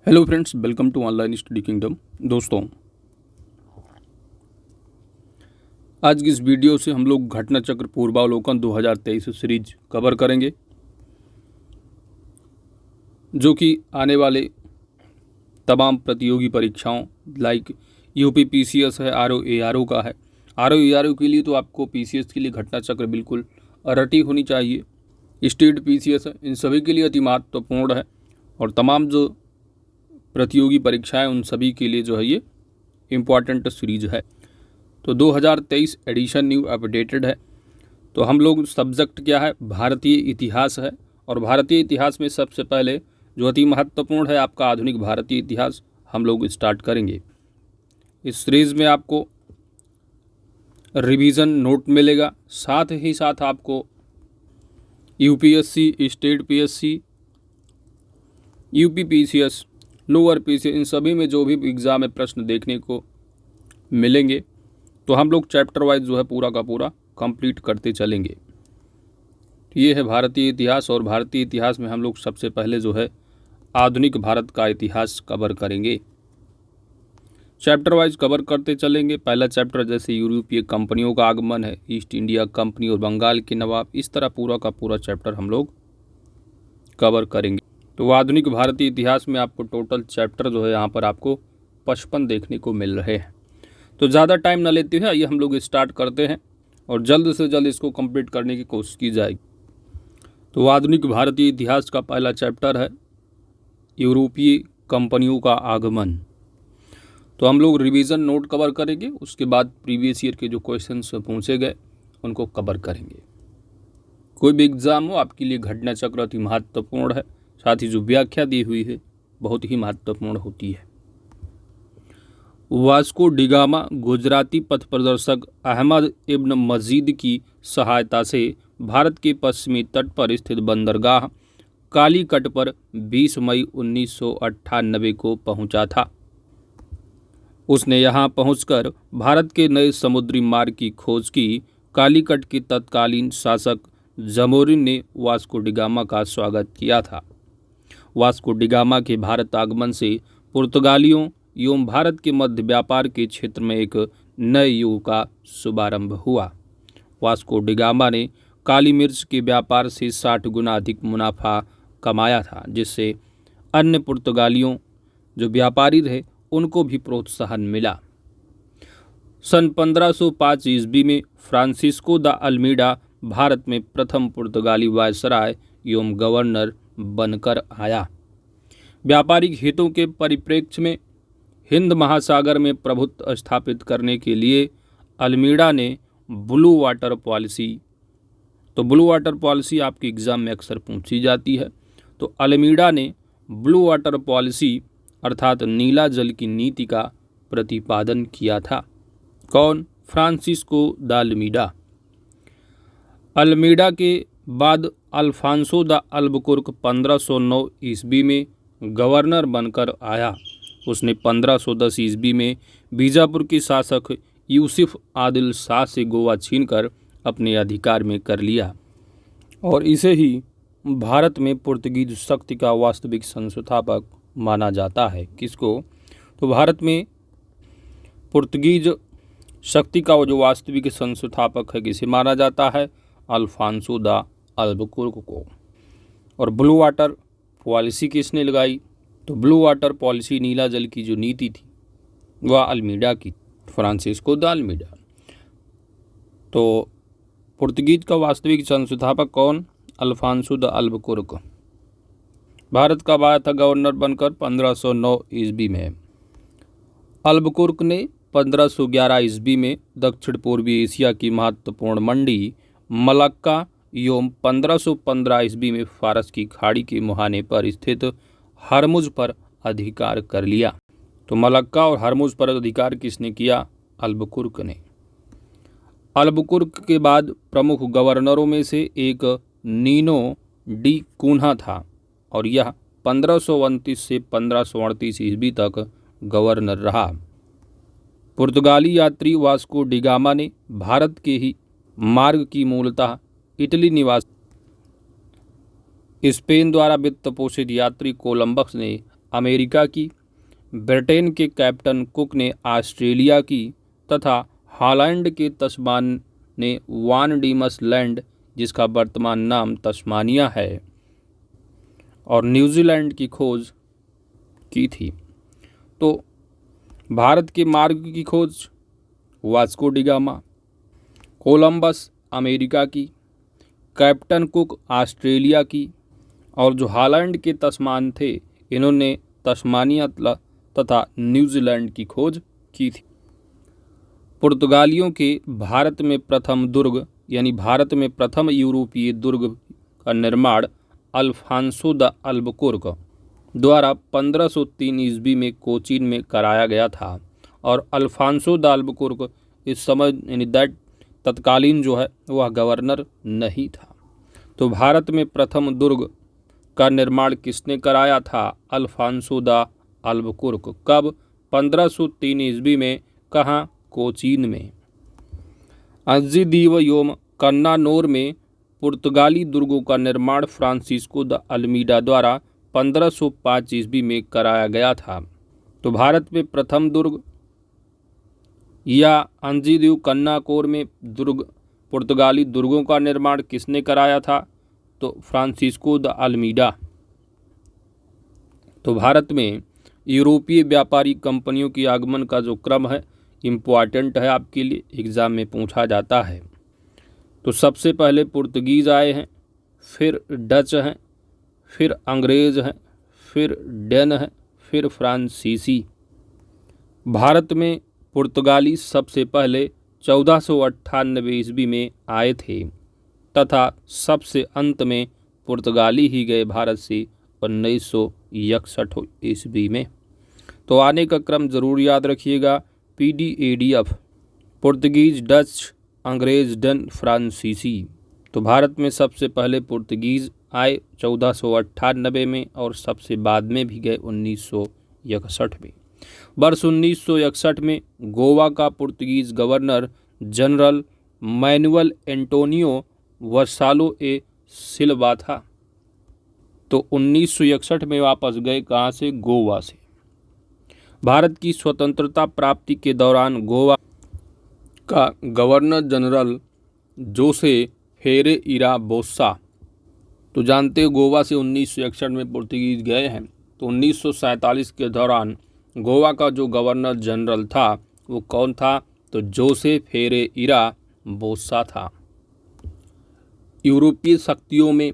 Hello friends, welcome to online study kingdom. दोस्तों, आज की इस वीडियो से हम लोग घटना चक्र पूर्वावलोकन 2023 सीरीज कवर करेंगे, जो कि आने वाले तमाम प्रतियोगी परीक्षाओं लाइक यूपी पीसीएस है, आरओ एआरओ का है। आरओ एआरओ के लिए तो आपको पीसीएस के लिए घटना चक्र बिल्कुल रटी होनी चाहिए। स्टेट पीसीएस है, इन सभी के लिए अति महत्वपूर्ण है और तमाम जो प्रतियोगी परीक्षाएं उन सभी के लिए जो है ये इम्पॉर्टेंट सीरीज है। तो 2023 एडिशन न्यू अपडेटेड है। तो हम लोग सब्जेक्ट क्या है, भारतीय इतिहास है। और भारतीय इतिहास में सबसे पहले जो अति महत्वपूर्ण है आपका आधुनिक भारतीय इतिहास हम लोग स्टार्ट करेंगे। इस सीरीज में आपको रिवीजन नोट मिलेगा, साथ ही साथ आपको UPSC, state PSC, UP PCS, lower PCS, इन सभी में जो भी एग्ज़ाम में प्रश्न देखने को मिलेंगे तो हम लोग चैप्टर वाइज जो है पूरा का पूरा कंप्लीट करते चलेंगे। तो ये है भारतीय इतिहास और भारतीय इतिहास में हम लोग सबसे पहले जो है आधुनिक भारत का इतिहास कवर करेंगे। चैप्टर वाइज कवर करते चलेंगे। पहला चैप्टर जैसे यूरोपीय कंपनियों का आगमन है, ईस्ट इंडिया कंपनी और बंगाल के नवाब, इस तरह पूरा का पूरा चैप्टर हम लोग कवर करेंगे। तो आधुनिक भारतीय इतिहास में आपको टोटल चैप्टर जो है यहाँ पर आपको 55 देखने को मिल रहे हैं। तो ज़्यादा टाइम न लेते हुए आइए हम लोग स्टार्ट करते हैं और जल्द से जल्द इसको कंप्लीट करने की कोशिश की जाएगी। तो आधुनिक भारतीय इतिहास का पहला चैप्टर है यूरोपीय कंपनियों का आगमन। तो हम लोग रिवीजन नोट कवर करेंगे, उसके बाद प्रीवियस ईयर के जो क्वेश्चंस पूछे गए उनको कवर करेंगे। कोई भी एग्ज़ाम हो आपके लिए घटना चक्र अति महत्वपूर्ण है, साथ ही जो व्याख्या दी हुई है बहुत ही महत्वपूर्ण होती है। वास्को डिगामा गुजराती पथ प्रदर्शक अहमद इब्न मजीद की सहायता से भारत के पश्चिमी तट पर स्थित बंदरगाह कालीकट पर 20 मई 1998 को पहुंचा था। उसने यहां पहुंचकर भारत के नए समुद्री मार्ग की खोज की। कालीकट के तत्कालीन शासक जमोरिन ने वास्को डिगामा का स्वागत किया था। वास्को डिगामा के भारत आगमन से पुर्तगालियों एवं भारत के मध्य व्यापार के क्षेत्र में एक नए युग का शुभारंभ हुआ। वास्को डिगामा ने काली मिर्च के व्यापार से 60 गुना अधिक मुनाफा कमाया था, जिससे अन्य पुर्तगालियों जो व्यापारी रहे उनको भी प्रोत्साहन मिला। सन 1505 ईस्वी में फ्रांसिस्को द अल्मीडा भारत में प्रथम पुर्तगाली वायसराय एवं गवर्नर बनकर आया। व्यापारिक हितों के परिप्रेक्ष्य में हिंद महासागर में प्रभुत्व स्थापित करने के लिए अल्मीडा ने ब्लू वाटर पॉलिसी, तो ब्लू वाटर पॉलिसी आपके एग्जाम में अक्सर पूछी जाती है। तो अल्मीडा ने ब्लू वाटर पॉलिसी अर्थात नीला जल की नीति का प्रतिपादन किया था। कौन? Francisco de Almeida. अल्मीडा के बाद अल्फांसो द अल्बुकुर्क 1509 ईस्वी में गवर्नर बनकर आया। उसने 1510 ईस्वी में बीजापुर के शासक यूसुफ आदिल शाह से गोवा छीनकर अपने अधिकार में कर लिया और इसे ही भारत में पुर्तगीज शक्ति का वास्तविक संस्थापक माना जाता है। किसको? तो भारत में पुर्तगीज शक्ति का जो वास्तविक संस्थापक है किसे माना जाता है? अल्फांसो द अल्बुकुर्क को। और ब्लू वाटर पॉलिसी किसने लगाई? तो ब्लू वाटर पॉलिसी नीला जल की जो नीति थी वह अल्मीडा की, फ्रांसिस्को द अल्मीडा। तो पुर्तगीज का वास्तविक संस्थापक कौन? Alfonso de अल्बुकुर्क। भारत का आया था गवर्नर बनकर 1509 ईस्वी में। अल्बुकुर्क ने 1511 ईस्वी में दक्षिण पूर्वी एशिया की महत्वपूर्ण मंडी मलक्का एवं 1515 ईस्वी में फारस की खाड़ी के मुहाने पर स्थित हरमुज पर अधिकार कर लिया। तो मलक्का और हरमुज पर अधिकार किसने किया? अल्बुकुर्क ने। अल्बुकुर्क के बाद प्रमुख गवर्नरों में से एक नीनो डी कून्हा था और यह 1529 से 1538 ईस्वी तक गवर्नर रहा। पुर्तगाली यात्री वास्को डिगामा ने भारत के ही मार्ग की मूलतः इटली निवास स्पेन द्वारा वित्त पोषित यात्री कोलंबस ने अमेरिका की, ब्रिटेन के कैप्टन कुक ने ऑस्ट्रेलिया की तथा हॉलैंड के तस्मान ने वान डीमस लैंड, जिसका वर्तमान नाम तस्मानिया है, और न्यूजीलैंड की खोज की थी। तो भारत के मार्ग की खोज Vasco D gamma, Columbus America की, कैप्टन कुक ऑस्ट्रेलिया की, और जो हॉलैंड के तस्मान थे इन्होंने तस्मानिया तथा न्यूजीलैंड की खोज की थी। पुर्तगालियों के भारत में प्रथम दुर्ग यानी भारत में प्रथम यूरोपीय दुर्ग का निर्माण अल्फांसो द अल्बुकुर्क द्वारा 1503 ईस्वी में कोचीन में कराया गया था। और अल्फांसो द अल्बुकुर्क इस समय यानी दैट तत्कालीन जो है वह गवर्नर नहीं था। तो भारत में प्रथम दुर्ग का निर्माण किसने कराया था? Alfonso de Albuquerque. कब? 1503 ईस्वी में। कहाँ? कोचीन में। अज़्ज़ीदीव योम कन्नानौर में पुर्तगाली दुर्गों का निर्माण फ्रांसिस्को द अल्मीडा द्वारा 1505 ईस्वी में कराया गया था। तो भारत में प्रथम दुर्ग या अज़्ज़ीदीव कन्नाकोर में पुर्तगाली दुर्गों का निर्माण किसने कराया था? तो फ्रांसिस्को द अल्मीडा। तो भारत में यूरोपीय व्यापारी कंपनियों की आगमन का जो क्रम है इम्पॉर्टेंट है, आपके लिए एग्ज़ाम में पूछा जाता है। तो सबसे पहले पुर्तगीज आए हैं, फिर डच हैं, फिर अंग्रेज़ हैं, फिर डेन हैं, फिर फ्रांसीसी। भारत में पुर्तगाली सबसे पहले 1498 ईस्वी में आए थे तथा सबसे अंत में पुर्तगाली ही गए भारत से 1961 ईस्वी में। तो आने का क्रम ज़रूर याद रखिएगा। PDADF पुर्तगीज, डच, अंग्रेज़, डेन, फ्रांसीसी। तो भारत में सबसे पहले पुर्तगीज आए 1498 में और सबसे बाद में भी गए 1961 में। वर्ष 1961 में गोवा का Portuguese governor general Manuel Antonio Vassalo e Silva था। तो 1961 में वापस गए कहाँ से? गोवा से। भारत की स्वतंत्रता प्राप्ति के दौरान गोवा का गवर्नर जनरल जोसे फेरेइरा बोस्सा, तो जानते हो गोवा से 1961 में पुर्तगीज गए हैं। तो 1947 के दौरान गोवा का जो गवर्नर जनरल था वो कौन था? तो जोसे फेरेइरा बोस्सा था। यूरोपीय शक्तियों में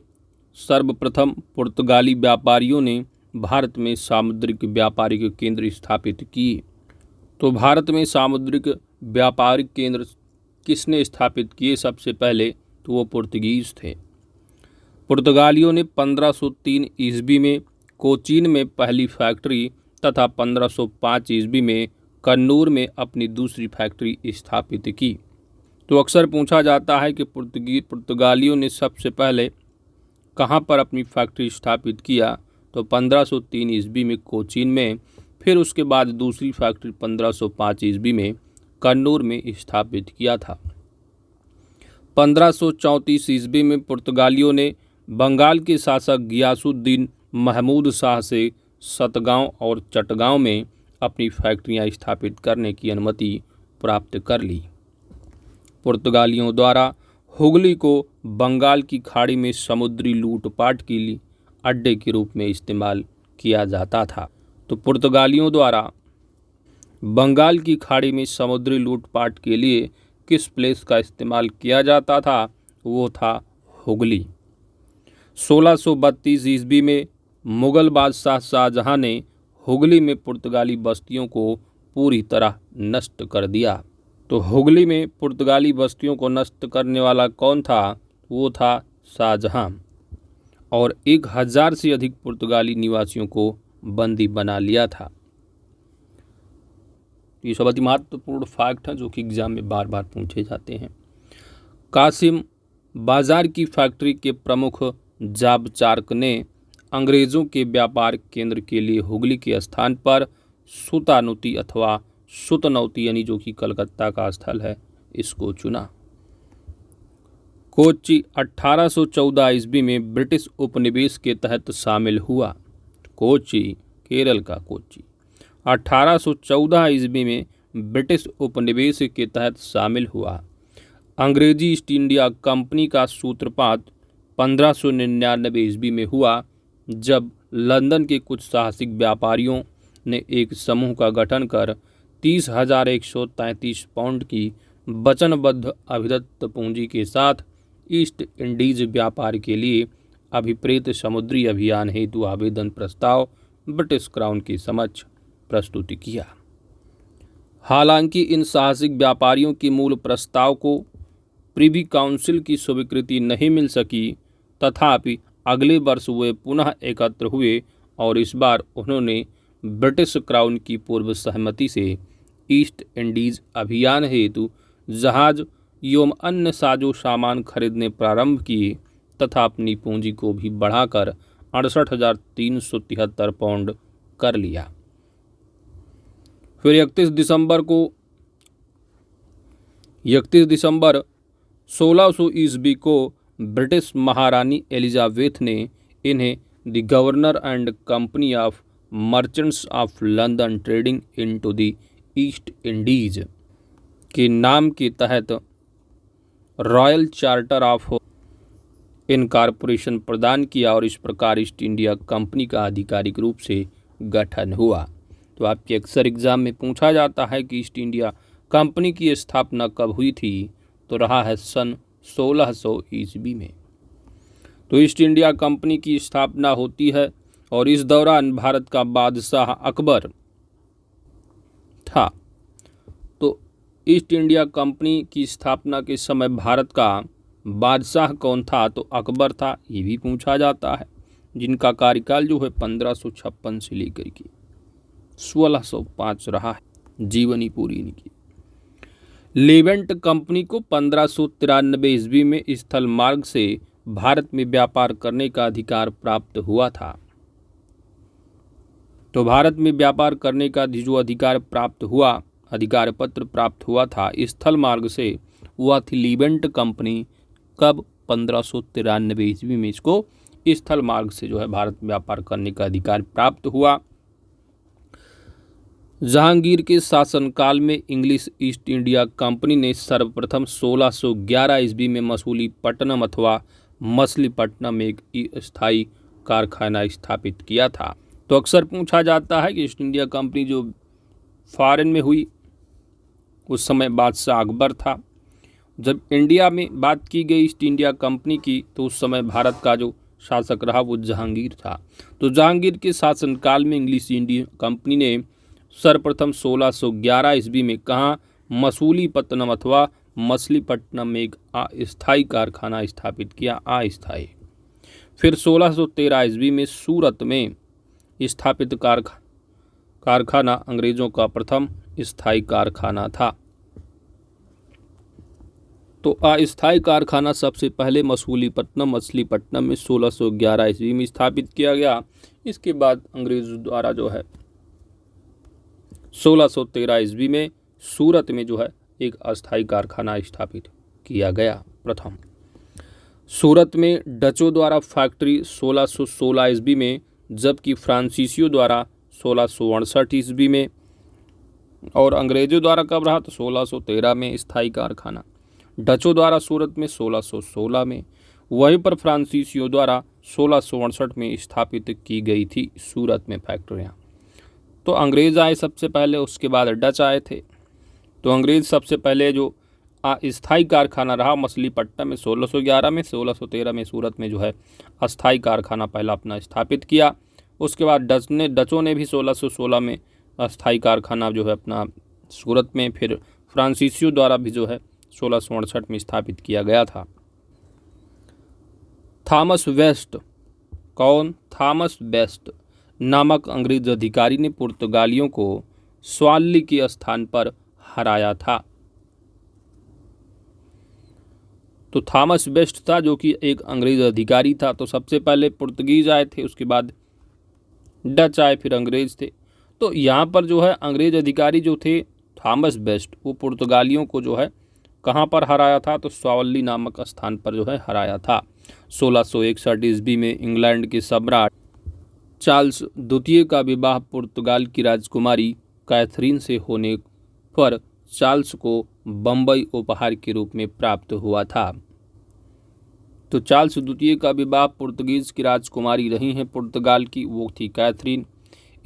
सर्वप्रथम पुर्तगाली व्यापारियों ने भारत में सामुद्रिक व्यापारिक केंद्र स्थापित किए। तो भारत में सामुद्रिक व्यापारिक केंद्र किसने स्थापित किए सबसे पहले? तो वो पुर्तगीज थे। पुर्तगालियों ने 1503 ईस्वी में कोचीन में पहली फैक्ट्री तथा 1505 ईस्वी में कन्नूर में अपनी दूसरी फैक्ट्री स्थापित की। तो अक्सर पूछा जाता है कि पुर्तगालियों ने सबसे पहले कहाँ पर अपनी फैक्ट्री स्थापित किया? तो 1503 ईस्वी में कोचीन में, फिर उसके बाद दूसरी फैक्ट्री 1505 ईस्वी में कन्नूर में स्थापित किया था। 1534 ईस्वी में पुर्तगालियों ने बंगाल के शासक गियासुद्दीन महमूद शाह से सतगांव और चटगांव में अपनी फैक्ट्रियां स्थापित करने की अनुमति प्राप्त कर ली। पुर्तगालियों द्वारा हुगली को बंगाल की खाड़ी में समुद्री लूटपाट के लिए अड्डे के रूप में इस्तेमाल किया जाता था। तो पुर्तगालियों द्वारा बंगाल की खाड़ी में समुद्री लूटपाट के लिए किस प्लेस का इस्तेमाल किया जाता था? वो था हुगली। 1632 ईस्वी में मुग़ल बादशाह शाहजहां ने हुगली में पुर्तगाली बस्तियों को पूरी तरह नष्ट कर दिया। तो हुगली में पुर्तगाली बस्तियों को नष्ट करने वाला कौन था? वो था शाहजहां, और 1000 से अधिक पुर्तगाली निवासियों को बंदी बना लिया था। ये सब अति महत्वपूर्ण फैक्ट हैं जो कि एग्जाम में बार बार पूछे जाते हैं। कासिम बाजार की फैक्ट्री के प्रमुख जाबचार्क ने अंग्रेज़ों के व्यापार केंद्र के लिए हुगली के स्थान पर सुतानुती अथवा सुतनौती यानी जो कि कलकत्ता का स्थल है इसको चुना। कोच्चि 1814 ईस्वी में ब्रिटिश उपनिवेश के तहत शामिल हुआ। कोच्चि केरल का कोच्चि। 1814 ईस्वी में ब्रिटिश उपनिवेश के तहत शामिल हुआ। अंग्रेजी ईस्ट इंडिया कंपनी का सूत्रपात 1599 ईस्वी में हुआ, जब लंदन के कुछ साहसिक व्यापारियों ने एक समूह का गठन कर 30,133 पाउंड की वचनबद्ध अभिदत्त पूंजी के साथ ईस्ट इंडीज व्यापार के लिए अभिप्रेत समुद्री अभियान हेतु आवेदन प्रस्ताव ब्रिटिश क्राउन के समक्ष प्रस्तुत किया। हालांकि इन साहसिक व्यापारियों के मूल प्रस्ताव को प्रिवी काउंसिल की स्वीकृति नहीं मिल सकी, तथापि अगले वर्ष वे पुनः एकत्र हुए और इस बार उन्होंने ब्रिटिश क्राउन की पूर्व सहमति से ईस्ट इंडीज अभियान हेतु जहाज एवं अन्य साजो सामान खरीदने प्रारंभ किए तथा अपनी पूंजी को भी बढ़ाकर 68,373 पाउंड कर लिया। फिर 31 दिसंबर 1600 ईस्वी को ब्रिटिश महारानी एलिजाबेथ ने इन्हें the governor and company of merchants of London trading into the east Indies के नाम के तहत रॉयल चार्टर ऑफ इनकॉर्पोरेशन प्रदान किया और इस प्रकार ईस्ट इंडिया कंपनी का आधिकारिक रूप से गठन हुआ। तो आपके अक्सर एग्जाम में पूछा जाता है कि ईस्ट इंडिया कंपनी की स्थापना कब हुई थी, तो रहा है सन 1600 ईस्वी में। तो ईस्ट इंडिया कंपनी की स्थापना होती है और इस दौरान भारत का बादशाह अकबर था। तो ईस्ट इंडिया कंपनी की स्थापना के समय भारत का बादशाह कौन था, तो अकबर था, ये भी पूछा जाता है, जिनका कार्यकाल जो है 1556 से लेकर के 1605 रहा है, जीवनी पूरी इनकी। लेवेंट कंपनी को 1593 ईस्वी में स्थल मार्ग से भारत में व्यापार करने का अधिकार प्राप्त हुआ था। तो भारत में व्यापार करने का जो अधिकार प्राप्त हुआ, अधिकार पत्र प्राप्त हुआ था स्थल मार्ग से, वह थी लेवेंट कंपनी। कब? 1593 ईस्वी में इसको स्थल मार्ग से जो है भारत में व्यापार करने का अधिकार प्राप्त हुआ। जहांगीर के शासनकाल में इंग्लिश ईस्ट इंडिया कंपनी ने सर्वप्रथम 1611 ईस्वी में मसूलीपट्टनम अथवा मछलीपट्टनम में एक स्थायी कारखाना स्थापित किया था। तो अक्सर पूछा जाता है कि ईस्ट इंडिया कंपनी जो फॉरेन में हुई उस समय बादशाह अकबर था। जब इंडिया में बात की गई ईस्ट इंडिया कंपनी की, तो उस समय भारत का जो शासक रहा वो जहांगीर था। तो जहांगीर के शासनकाल में इंग्लिश इंडिया कंपनी ने सर्वप्रथम 1611 ईस्वी में कहाँ? मसूलीपट्टनम अथवा मछलीपट्टनम में एक अस्थायी कारखाना स्थापित किया, अस्थायी। फिर 1613 ईस्वी में सूरत में स्थापित कारखाना अंग्रेजों का प्रथम स्थायी कारखाना था। तो अस्थायी कारखाना सबसे पहले मछलीपट्टनम में 1611 ईस्वी में स्थापित किया गया। इसके बाद अंग्रेजों द्वारा जो है 1613 ईस्वी में सूरत में जो है एक अस्थायी कारखाना स्थापित किया गया प्रथम। सूरत में डचों द्वारा फैक्ट्री 1616 ईस्वी में, जबकि फ्रांसीसियों द्वारा 1668 ईस्वी में, और अंग्रेजों द्वारा कब रहा? तो 1613 में स्थायी कारखाना। डचों द्वारा सूरत में 1616 में, वहीं पर फ्रांसीसियों द्वारा 1668 में स्थापित की गई थी सूरत में फैक्ट्रियाँ। तो अंग्रेज आए सबसे पहले, उसके बाद डच आए थे। तो अंग्रेज सबसे पहले जो अस्थायी कारखाना रहा मछलीपट्टनम में 1611 में, 1613 में सूरत में जो है अस्थायी कारखाना पहला अपना स्थापित किया। उसके बाद डचों ने भी 1616 में अस्थायी कारखाना जो है अपना सूरत में, फिर फ्रांसीसियों द्वारा भी जो है 1668 में स्थापित किया गया था। थॉमस वेस्ट, कौन? थॉमस वेस्ट नामक अंग्रेज अधिकारी ने पुर्तगालियों को स्वाल्ली के स्थान पर हराया था। तो थॉमस वेस्ट था जो कि एक अंग्रेज अधिकारी था। तो सबसे पहले पुर्तगीज आए थे, उसके बाद डच आए, फिर अंग्रेज थे। तो यहाँ पर जो है अंग्रेज अधिकारी जो थे थॉमस वेस्ट, वो पुर्तगालियों को जो है कहाँ पर हराया था? तो स्वाल्ली नामक स्थान पर जो है हराया था। 1661 ईस्वी में इंग्लैंड के सम्राट चार्ल्स द्वितीय का विवाह पुर्तगाल की राजकुमारी कैथरीन से होने पर चार्ल्स को बम्बई उपहार के रूप में प्राप्त हुआ था। तो चार्ल्स द्वितीय का विवाह पुर्तगीज की राजकुमारी रही हैं पुर्तगाल की, वो थी कैथरीन।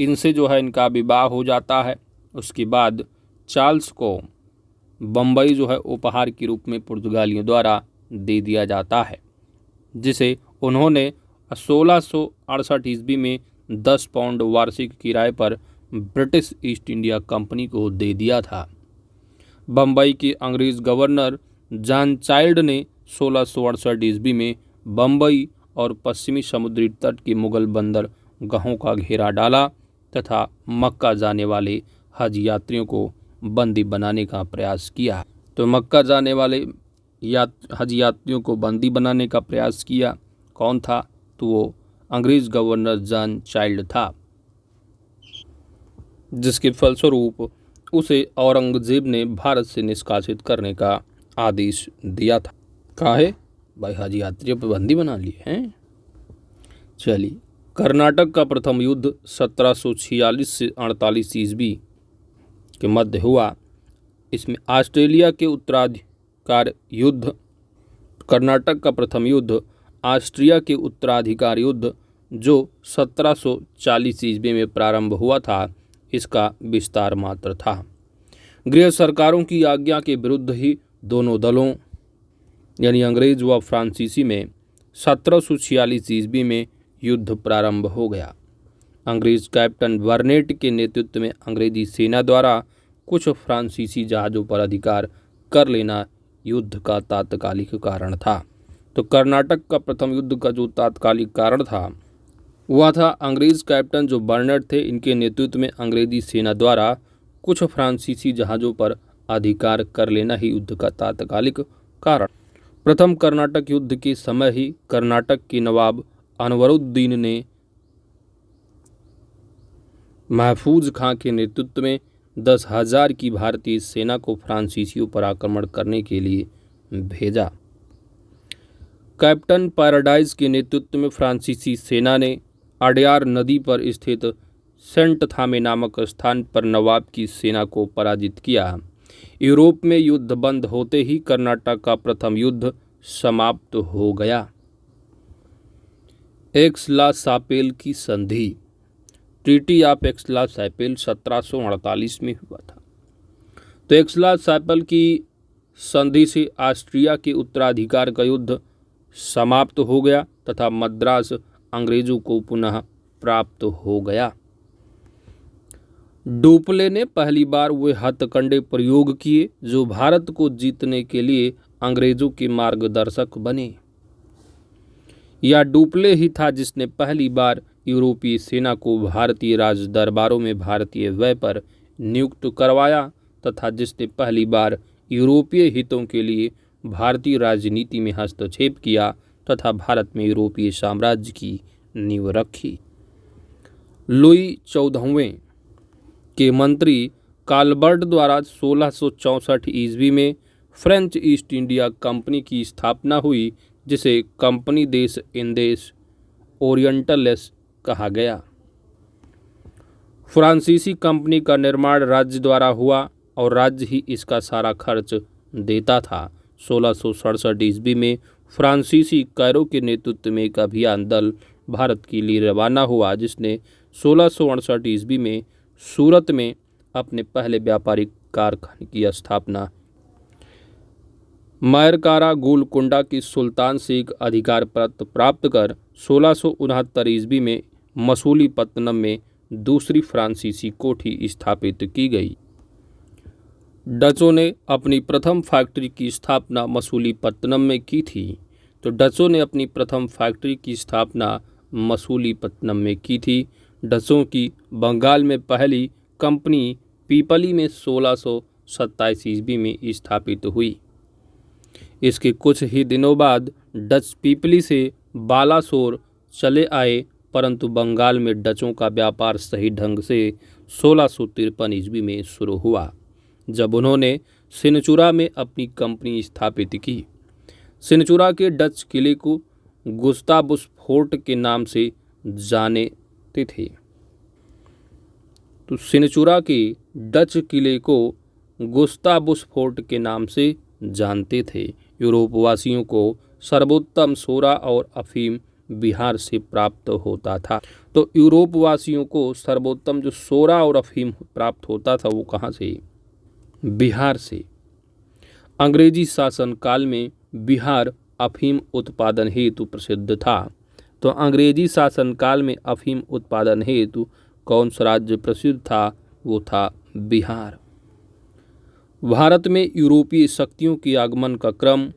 इनसे जो है इनका विवाह हो जाता है। उसके बाद चार्ल्स को बम्बई जो है उपहार के रूप में पुर्तगालियों द्वारा दे दिया जाता है, जिसे उन्होंने 1668 ईस्वी में 10 पाउंड वार्षिक किराए पर ब्रिटिश ईस्ट इंडिया कंपनी को दे दिया था। बम्बई के अंग्रेज गवर्नर जॉन चाइल्ड ने 1668 ईस्वी में बम्बई और पश्चिमी समुद्री तट के मुगल बंदरगाहों का घेरा डाला तथा मक्का जाने वाले हज यात्रियों को बंदी बनाने का प्रयास किया। तो मक्का जाने वाले हज यात्रियों को बंदी बनाने का प्रयास किया। कौन था? तो वो अंग्रेज गवर्नर जॉन चाइल्ड था, जिसके फलस्वरूप उसे औरंगजेब ने भारत से निष्कासित करने का आदेश दिया था। काहे भाई, हज यात्रियों पर बंदी बना लिए हैं। चलिए, कर्नाटक का प्रथम युद्ध 1746 से 48 ईस्वी के मध्य हुआ। इसमें ऑस्ट्रेलिया के उत्तराधिकार युद्ध, कर्नाटक का प्रथम युद्ध ऑस्ट्रिया के उत्तराधिकार युद्ध जो 1740 ईस्वी में प्रारंभ हुआ था, इसका विस्तार मात्र था। गृह सरकारों की आज्ञा के विरुद्ध ही दोनों दलों यानी अंग्रेज व फ्रांसीसी में 1746 ईस्वी में युद्ध प्रारंभ हो गया। अंग्रेज कैप्टन बर्नेट के नेतृत्व में अंग्रेजी सेना द्वारा कुछ फ्रांसीसी जहाज़ों पर अधिकार कर लेना युद्ध का तात्कालिक कारण था। तो कर्नाटक का प्रथम युद्ध का जो तात्कालिक कारण था वह था अंग्रेज कैप्टन जो बर्नेट थे, इनके नेतृत्व में अंग्रेजी सेना द्वारा कुछ फ्रांसीसी जहाज़ों पर अधिकार कर लेना ही युद्ध का तात्कालिक कारण। प्रथम कर्नाटक युद्ध के समय ही कर्नाटक के नवाब अनवरुद्दीन ने महफूज खां के नेतृत्व में 10,000 की भारतीय सेना को फ्रांसीसियों पर आक्रमण करने के लिए भेजा। कैप्टन पैराडाइज के नेतृत्व में फ्रांसीसी सेना ने अडयार नदी पर स्थित सेंट थामे नामक स्थान पर नवाब की सेना को पराजित किया। यूरोप में युद्ध बंद होते ही कर्नाटक का प्रथम युद्ध समाप्त हो गया। एक्स-ला-शापेल की संधि, ट्रीटी ऑफ एक्स-ला-शापेल 1748 में हुआ था। तो एक्स-ला-शापेल की संधि से ऑस्ट्रिया के उत्तराधिकार का युद्ध समाप्त हो गया तथा मद्रास अंग्रेजों को पुनः प्राप्त हो गया। डुप्ले ने पहली बार वे हथकंडे प्रयोग किए जो भारत को जीतने के लिए अंग्रेजों के मार्गदर्शक बने। यह डुप्ले ही था जिसने पहली बार यूरोपीय सेना को भारतीय राज दरबारों में भारतीय व्यय पर नियुक्त करवाया तथा जिसने पहली बार यूरोपीय हितों के लिए भारतीय राजनीति में हस्तक्षेप किया तथा भारत में यूरोपीय साम्राज्य की नींव रखी। लुई 14वें के मंत्री काल्बर्ट द्वारा 1664 ईस्वी में फ्रेंच ईस्ट इंडिया कंपनी की स्थापना हुई, जिसे कंपनी देश इंदेश ओरिएंटलेस कहा गया। फ्रांसीसी कंपनी का निर्माण राज्य द्वारा हुआ और राज्य ही इसका सारा खर्च देता था। 1667 ईस्वी में फ्रांसीसी कैरो के नेतृत्व में एक अभियान दल भारत के लिए रवाना हुआ, जिसने 1668 ईस्वी में सूरत में अपने पहले व्यापारिक कारखाने की स्थापना। मैरकारा गोलकुंडा की सुल्तान से एक अधिकार पत्र प्राप्त कर 1669 ईस्वी में मसूलीपट्टनम में दूसरी फ्रांसीसी कोठी स्थापित की गई। डचों ने अपनी प्रथम फैक्ट्री की स्थापना मसूलीपट्टनम में की थी। तो डचों ने अपनी प्रथम फैक्ट्री की स्थापना मसूलीपट्टनम में की थी। डचों की बंगाल में पहली कंपनी पीपली में 1627 ईस्वी में स्थापित हुई। इसके कुछ ही दिनों बाद डच पीपली से बालासोर चले आए, परंतु बंगाल में डचों का व्यापार सही ढंग से 1653 ईस्वी में शुरू हुआ, जब उन्होंने सिनचुरा में अपनी कंपनी स्थापित की। सिनचुरा के डच किले को गुस्ताबुस फोर्ट के नाम से जाने सकते थे। तो सिनचुरा के डच किले को गुस्ताबुस फोर्ट के नाम से जानते थे। यूरोपवासियों को सर्वोत्तम सोरा और अफीम बिहार से प्राप्त होता था। तो यूरोपवासियों को सर्वोत्तम जो सोरा और अफीम प्राप्त होता था वो कहाँ से? बिहार से। अंग्रेजी शासन काल में बिहार अफीम उत्पादन हेतु प्रसिद्ध था। तो अंग्रेजी शासन काल में अफीम उत्पादन हेतु कौन सा राज्य प्रसिद्ध था? वो था बिहार। भारत में यूरोपीय शक्तियों के आगमन का क्रम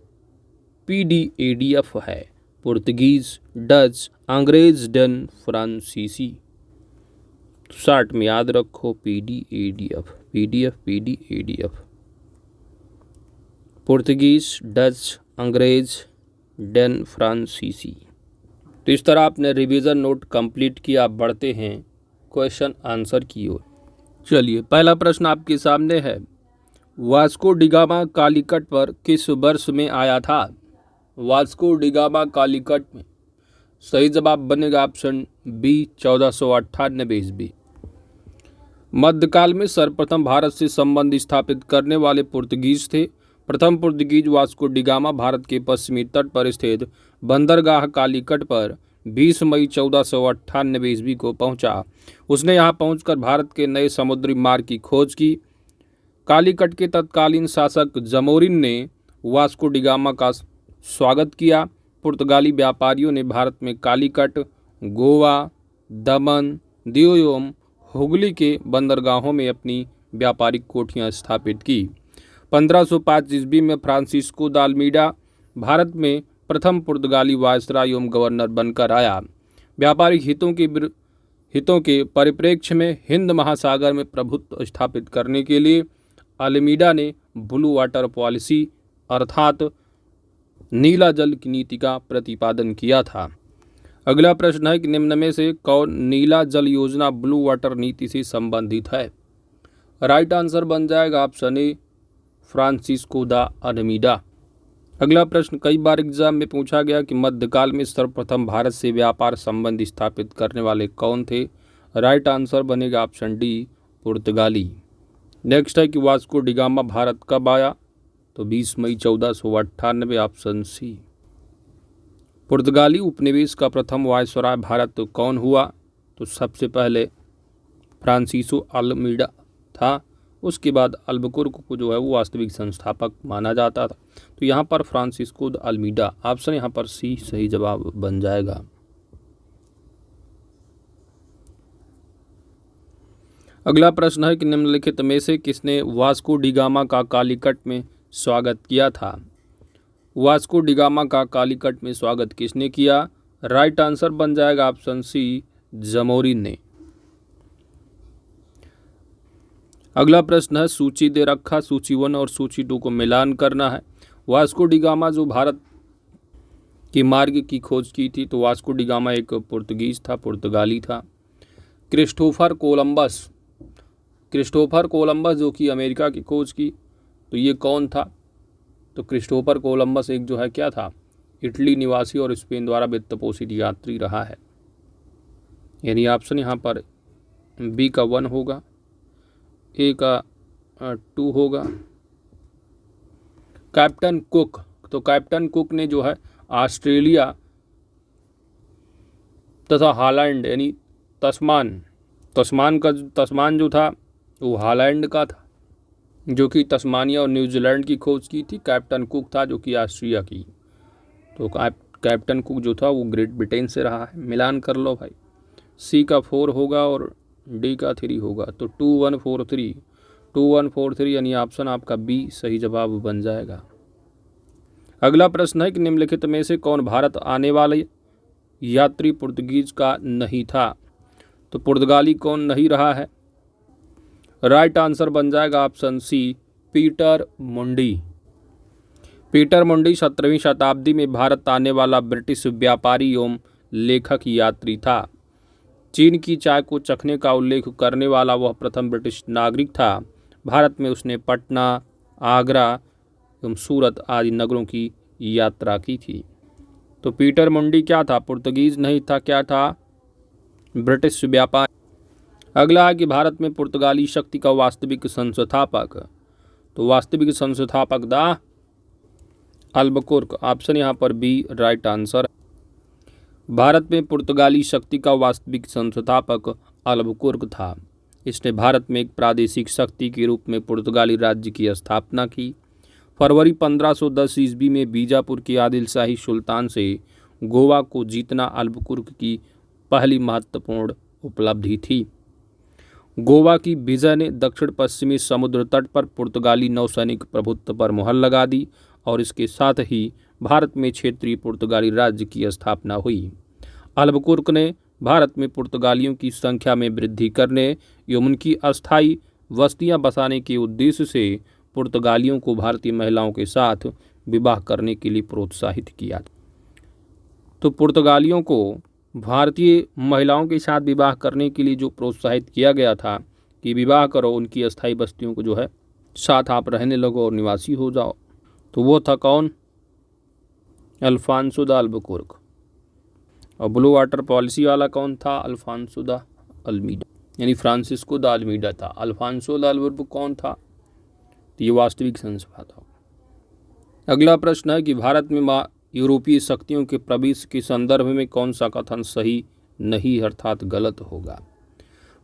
PDADF है। पुर्तगीज, डच, अंग्रेज, डन, फ्रांसीसी। शॉर्ट में याद रखो PDADF, PDADF। पुर्तगीज, डच, अंग्रेज, डन, फ्रांसीसी। तो इस तरह आपने रिवीजन नोट कंप्लीट किया। बढ़ते हैं क्वेश्चन आंसर की ओर। चलिए, पहला प्रश्न आपके सामने है, वास्को डिगामा कालीकट पर किस वर्ष में आया था? वास्को डिगामा कालीकट में सही जवाब बनेगा ऑप्शन बी 1498 ईस्वी। मध्यकाल में सर्वप्रथम भारत से संबंध स्थापित करने वाले पुर्तगीज थे। प्रथम पुर्तगीज वास्को डिगामा भारत के पश्चिमी तट पर स्थित बंदरगाह कालीकट पर 20 मई 1498 ईस्वी को पहुंचा। उसने यहां पहुंचकर भारत के नए समुद्री मार्ग की खोज की। कालीकट के तत्कालीन शासक जमोरिन ने वास्को डिगामा का स्वागत किया। पुर्तगाली व्यापारियों ने भारत में कालीकट, गोवा, दमन, दीव एवं हुगली के बंदरगाहों में अपनी व्यापारिक कोठियां स्थापित की। 1505 ईस्वी में फ्रांसिस्को द अल्मीडा भारत में प्रथम पुर्तगाली वायसराय एवं गवर्नर बनकर आया। व्यापारिक हितों के परिप्रेक्ष्य में हिंद महासागर में प्रभुत्व स्थापित करने के लिए अल्मीडा ने ब्लू वाटर पॉलिसी अर्थात नीला जल की नीति का प्रतिपादन किया था। अगला प्रश्न है कि निम्न में से कौन नीला जल योजना ब्लू वाटर नीति से संबंधित है? राइट आंसर बन जाएगा option A Francisco de Almeida. अगला प्रश्न कई बार एग्जाम में पूछा गया कि मध्यकाल में सर्वप्रथम भारत से व्यापार संबंध स्थापित करने वाले कौन थे? राइट आंसर बनेगा ऑप्शन डी पुर्तगाली। नेक्स्ट है कि वास्को डिगामा भारत कब आया? तो 20 मई 1498 ऑप्शन सी। पुर्तगाली उपनिवेश का प्रथम वायसराय भारत कौन हुआ? तो सबसे पहले फ्रांसिस्को अल्मीडा था। उसके बाद अल्बुकुर्क को जो है वो वास्तविक संस्थापक माना जाता था। तो यहाँ पर फ्रांसिस्को द अल्मीडा, ऑप्शन यहाँ पर सी सही जवाब बन जाएगा। अगला प्रश्न है कि निम्नलिखित में से किसने वास्को डिगामा का कालीकट में स्वागत किया था? वास्को डिगामा का कालीकट में स्वागत किसने किया? राइट आंसर बन जाएगा ऑप्शन सी जमोरिन ने। अगला प्रश्न है सूची दे रखा, सूची 1 और सूची 2 को मिलान करना है। वास्को डिगामा जो भारत के मार्ग की खोज की थी, तो वास्को डिगामा एक पुर्तगीज था, पुर्तगाली था। क्रिस्टोफर कोलंबस जो कि अमेरिका की खोज की, तो ये कौन था? तो क्रिस्टोफर कोलंबस एक जो है क्या था? इटली निवासी और स्पेन द्वारा वित्तपोषित यात्री रहा है। यानी ऑप्शन यहाँ पर बी का 1 होगा, ए का 2 होगा। कैप्टन कुक, तो कैप्टन कुक ने जो है ऑस्ट्रेलिया तथा हॉलैंड यानी तस्मान जो था वो हॉलैंड का था, जो कि तस्मानिया और न्यूजीलैंड की खोज की थी। कैप्टन कुक था जो कि ऑस्ट्रिया की। तो कैप्टन कुक जो था वो ग्रेट ब्रिटेन से रहा है। मिलान कर लो भाई, सी का 4 होगा और डी का 3 होगा। तो 2143 यानी ऑप्शन आपका बी सही जवाब बन जाएगा। अगला प्रश्न है कि निम्नलिखित में से कौन भारत आने वाले यात्री पुर्तगीज का नहीं था? तो पुर्तगाली कौन नहीं रहा है? राइट आंसर बन जाएगा ऑप्शन सी पीटर मुंडी। पीटर मुंडी 17वीं शताब्दी में भारत आने वाला ब्रिटिश व्यापारी एवं लेखक यात्री था। चीन की चाय को चखने का उल्लेख करने वाला वह प्रथम ब्रिटिश नागरिक था। भारत में उसने पटना, आगरा एवं सूरत आदि नगरों की यात्रा की थी। तो पीटर मुंडी क्या था? पुर्तगीज नहीं था, क्या था? ब्रिटिश व्यापार। अगला है कि भारत में पुर्तगाली शक्ति का वास्तविक संस्थापक। तो वास्तविक संस्थापक द अल्बुकुर्क। ऑप्शन यहाँ पर बी राइट आंसर। भारत में पुर्तगाली शक्ति का वास्तविक संस्थापक अल्बुकुर्क था। इसने भारत में एक प्रादेशिक शक्ति के रूप में पुर्तगाली राज्य की स्थापना की। फरवरी 1510 ईस्वी में बीजापुर के आदिल शाही सुल्तान से गोवा को जीतना अल्बुकुर्क की पहली महत्वपूर्ण उपलब्धि थी। गोवा की विजय ने दक्षिण पश्चिमी समुद्र तट पर पुर्तगाली नौसैनिक प्रभुत्व पर मुहर लगा दी और इसके साथ ही भारत में क्षेत्रीय पुर्तगाली राज्य की स्थापना हुई। अल्बुकुर्क ने भारत में पुर्तगालियों की संख्या में वृद्धि करने एवं उनकी अस्थायी बस्तियां बसाने के उद्देश्य से पुर्तगालियों को भारतीय महिलाओं के साथ विवाह करने के लिए प्रोत्साहित किया। तो पुर्तगालियों को भारतीय महिलाओं के साथ विवाह करने के लिए जो प्रोत्साहित किया गया था कि विवाह करो, उनकी अस्थायी बस्तियों को जो है साथ आप रहने लगो और निवासी हो जाओ, तो वो था कौन? Alfonso de Albuquerque. और ब्लू वाटर पॉलिसी वाला कौन था? अल्फांसो द अल्मीडा, यानी फ्रांसिस्को द अल्मीडा था। अल्फांसो द अल्बुकुर्क कौन था? तो ये वास्तविक संस्था था। अगला प्रश्न है कि भारत में यूरोपीय शक्तियों के प्रवेश के संदर्भ में कौन सा कथन सही नहीं अर्थात गलत होगा?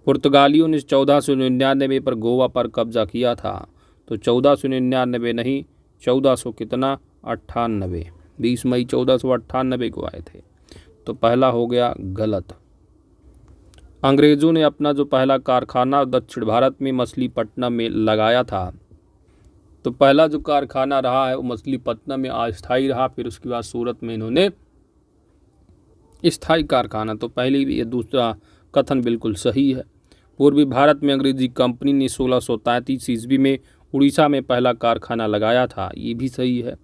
पुर्तगालियों ने 1499 पर गोवा पर कब्जा किया था। तो 1499 नहीं, 1400 कितना 98, 20 मई 1498 को आए थे। तो पहला हो गया गलत। अंग्रेजों ने अपना जो पहला कारखाना दक्षिण भारत में मछलीपट्टनम में लगाया था। तो पहला जो कारखाना रहा है वो मछलीपट्टनम में अस्थायी रहा, फिर उसके बाद सूरत में इन्होंने स्थायी कारखाना। तो पहले भी ये दूसरा कथन बिल्कुल सही है। पूर्वी भारत में अंग्रेजी कंपनी ने 1633 ईस्वी में उड़ीसा में पहला कारखाना लगाया था, ये भी सही है।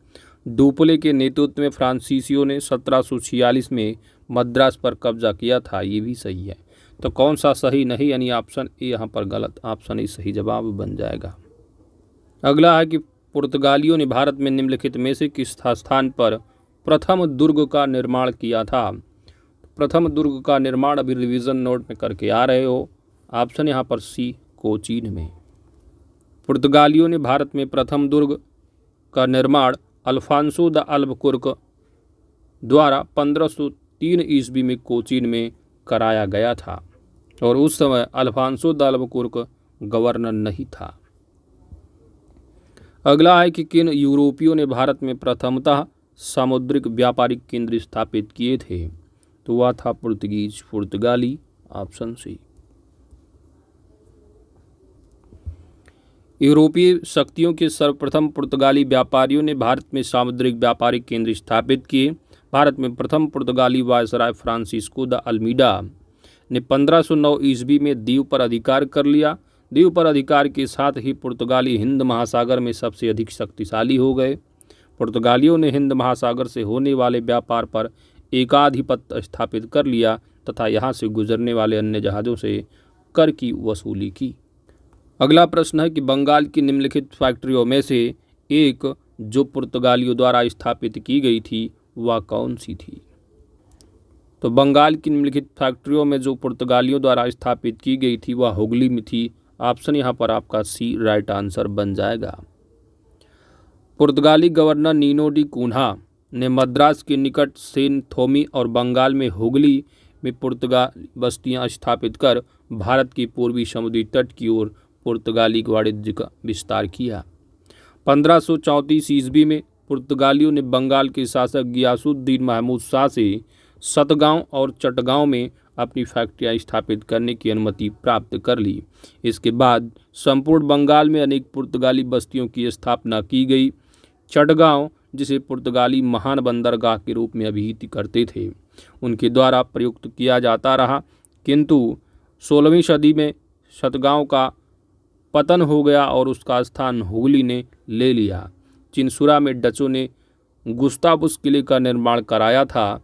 डुप्ले के नेतृत्व में फ्रांसीसियों ने 1746 में मद्रास पर कब्जा किया था, ये भी सही है। तो कौन सा सही नहीं, यानी ऑप्शन ए यहाँ पर गलत। ऑप्शन ए सही जवाब बन जाएगा। अगला है कि पुर्तगालियों ने भारत में निम्नलिखित में से किस स्थान पर प्रथम दुर्ग का निर्माण किया था? प्रथम दुर्ग का निर्माण अभी रिवीजन नोट में करके आ रहे हो। ऑप्शन यहाँ पर सी कोचीन में। पुर्तगालियों ने भारत में प्रथम दुर्ग का निर्माण अल्फांसो द अल्बुकुर्क द्वारा 1503 ईस्वी में कोचीन में कराया गया था और उस समय अल्फांसो द अल्बुकुर्क गवर्नर नहीं था। अगला है कि किन यूरोपियों ने भारत में प्रथमतः सामुद्रिक व्यापारिक केंद्र स्थापित किए थे? तो वह था पुर्तगीज पुर्तगाली। Option C. यूरोपीय शक्तियों के सर्वप्रथम पुर्तगाली व्यापारियों ने भारत में सामुद्रिक व्यापारिक केंद्र स्थापित किए। भारत में प्रथम पुर्तगाली वायसराय फ्रांसिस्को द अल्मीडा ने 1509 ईस्वी में द्वीप पर अधिकार कर लिया। द्वीप पर अधिकार के साथ ही पुर्तगाली हिंद महासागर में सबसे अधिक शक्तिशाली हो गए। पुर्तगालियों ने हिंद महासागर से होने वाले व्यापार पर एकाधिपत्य स्थापित कर लिया तथा यहाँ से गुजरने वाले अन्य जहाज़ों से कर की वसूली की। अगला प्रश्न है कि बंगाल की निम्नलिखित फैक्ट्रियों में से एक जो पुर्तगालियों द्वारा स्थापित की गई थी वह कौन सी थी? तो बंगाल की निम्नलिखित फैक्ट्रियों में जो पुर्तगालियों द्वारा स्थापित की गई थी वह हुगली में थी। ऑप्शन यहाँ पर आपका सी राइट आंसर बन जाएगा। पुर्तगाली गवर्नर नीनो डी कून्हा ने मद्रास के निकट सेन थोमी और बंगाल में हुगली में पुर्तगाली बस्तियां स्थापित कर भारत के पूर्वी समुद्री तट की ओर पुर्तगाली वाणिज्य का विस्तार किया। 1534 ईस्वी में पुर्तगालियों ने बंगाल के शासक गियासुद्दीन महमूद शाह से सतगांव और चटगांव में अपनी फैक्ट्रियां स्थापित करने की अनुमति प्राप्त कर ली। इसके बाद संपूर्ण बंगाल में अनेक पुर्तगाली बस्तियों की स्थापना की गई। चटगांव, जिसे पुर्तगाली महान बंदरगाह के रूप में अभिहित करते थे, उनके द्वारा प्रयुक्त किया जाता रहा, किंतु 16वीं सदी में सतगांव का पतन हो गया और उसका स्थान हुगली ने ले लिया। चिनसुरा में डचों ने गुस्तावुस किले का निर्माण कराया था।